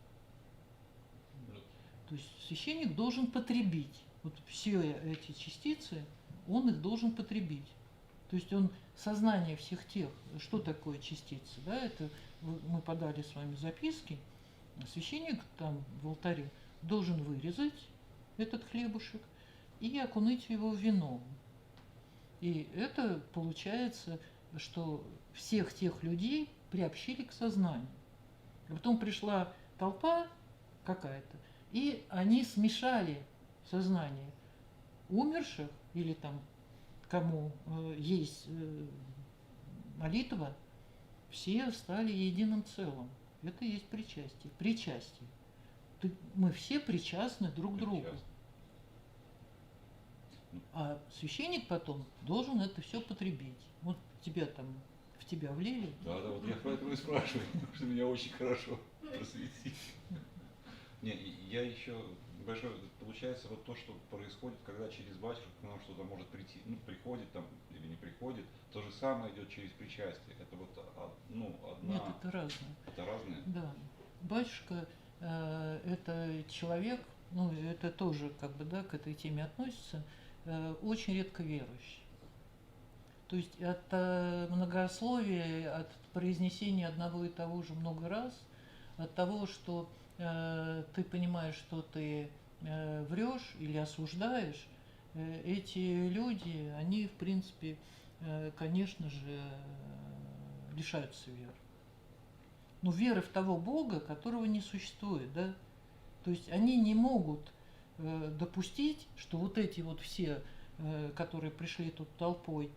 То есть священник должен потребить. Вот все эти частицы, он их должен потребить. То есть он сознание всех тех, что такое частицы, да, это мы подали с вами записки, священник там в алтаре должен вырезать этот хлебушек и окунуть его в вино. И это получается, что всех тех людей приобщили к сознанию. А потом пришла толпа какая-то, и они смешали сознание умерших или там кому есть молитва, все стали единым целым. Это и есть причастие. Причастие. Мы все причастны друг к другу. А священник потом должен это все потребить. Вот тебя там, в тебя влили. Да, вот я поэтому и спрашиваю, потому что меня очень хорошо просветили. Не, я еще большое, получается, вот то, что происходит, когда через батюшку к нам что-то может прийти, ну, приходит там или не приходит, то же самое идет через причастие. Это вот, ну, одна... Нет, это разное. Это разное? Да. Батюшка это человек, ну, это тоже как бы, да, к этой теме относится, очень редко верующий. То есть от многословия, от произнесения одного и того же много раз, от того, что ты понимаешь, что ты врешь или осуждаешь, эти люди, они, в принципе, конечно же, лишаются веры. Но веры в того Бога, которого не существует, да? То есть они не могут допустить, что вот эти вот все, которые пришли тут толпой,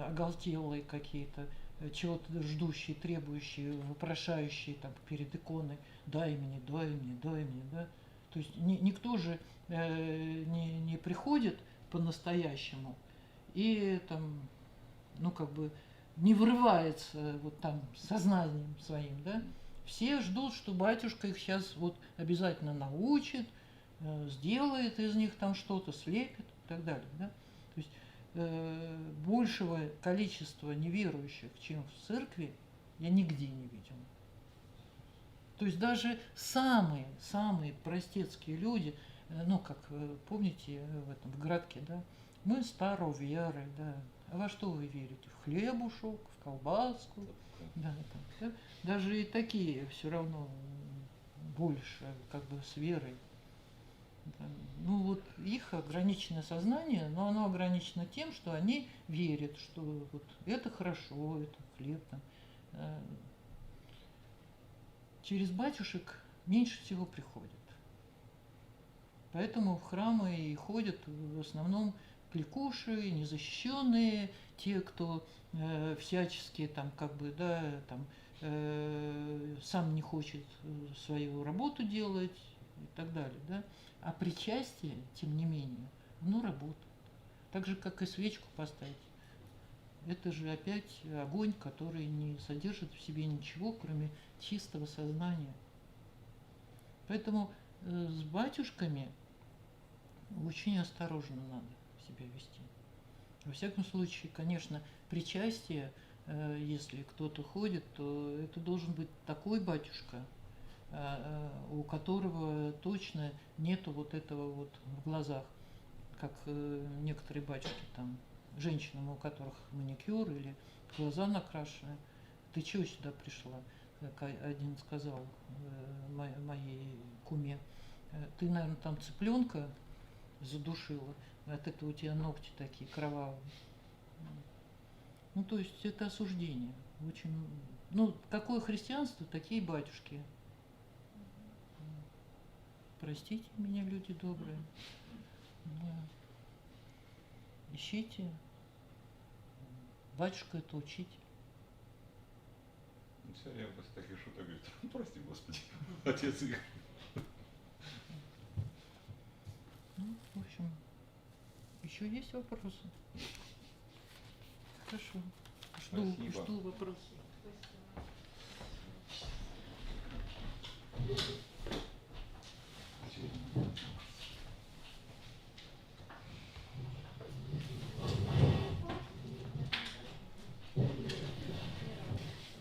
оголтелые какие-то, чего-то ждущие, требующие, вопрошающие там перед иконой, дай мне, дай мне, дай мне, да? То есть никто же не приходит по-настоящему и там, ну как бы не врывается вот там сознанием своим, да? Все ждут, что батюшка их сейчас вот обязательно научит, сделает из них там что-то, слепит и так далее, да? То есть большего количества неверующих, чем в церкви, я нигде не видел. То есть даже самые простецкие люди, ну, как помните в городке, да, мы староверы, да. А во что вы верите? В хлебушек, в колбаску? Да, да. Даже и такие все равно больше как бы с верой. Ну вот их ограниченное сознание, но оно ограничено тем, что они верят, что вот это хорошо, это хлеб там. Через батюшек меньше всего приходят. Поэтому в храмы и ходят в основном кликуши, незащищенные, те, кто всячески там как бы, да, там сам не хочет свою работу делать и так далее, да. А причастие, тем не менее, оно работает. Так же, как и свечку поставить. Это же опять огонь, который не содержит в себе ничего, кроме чистого сознания. Поэтому с батюшками очень осторожно надо себя вести. Во всяком случае, конечно, причастие, если кто-то ходит, то это должен быть такой батюшка, у которого точно нету вот этого вот в глазах, как некоторые батюшки там, женщинам, у которых маникюр или глаза накрашены. Ты чего сюда пришла? Как один сказал моей куме. Ты, наверное, там цыпленка задушила, от этого у тебя ногти такие кровавые. Ну, то есть это осуждение. Очень, ну, какое христианство, такие батюшки. Простите меня, люди добрые. Да. ищите. Батюшка это учитель. Ну, все, я после таких шуток говорю, прости, Господи, отец Игорь. Ну, в общем, еще есть вопросы? Хорошо. Спасибо. Жду вопросов. Спасибо. Спасибо.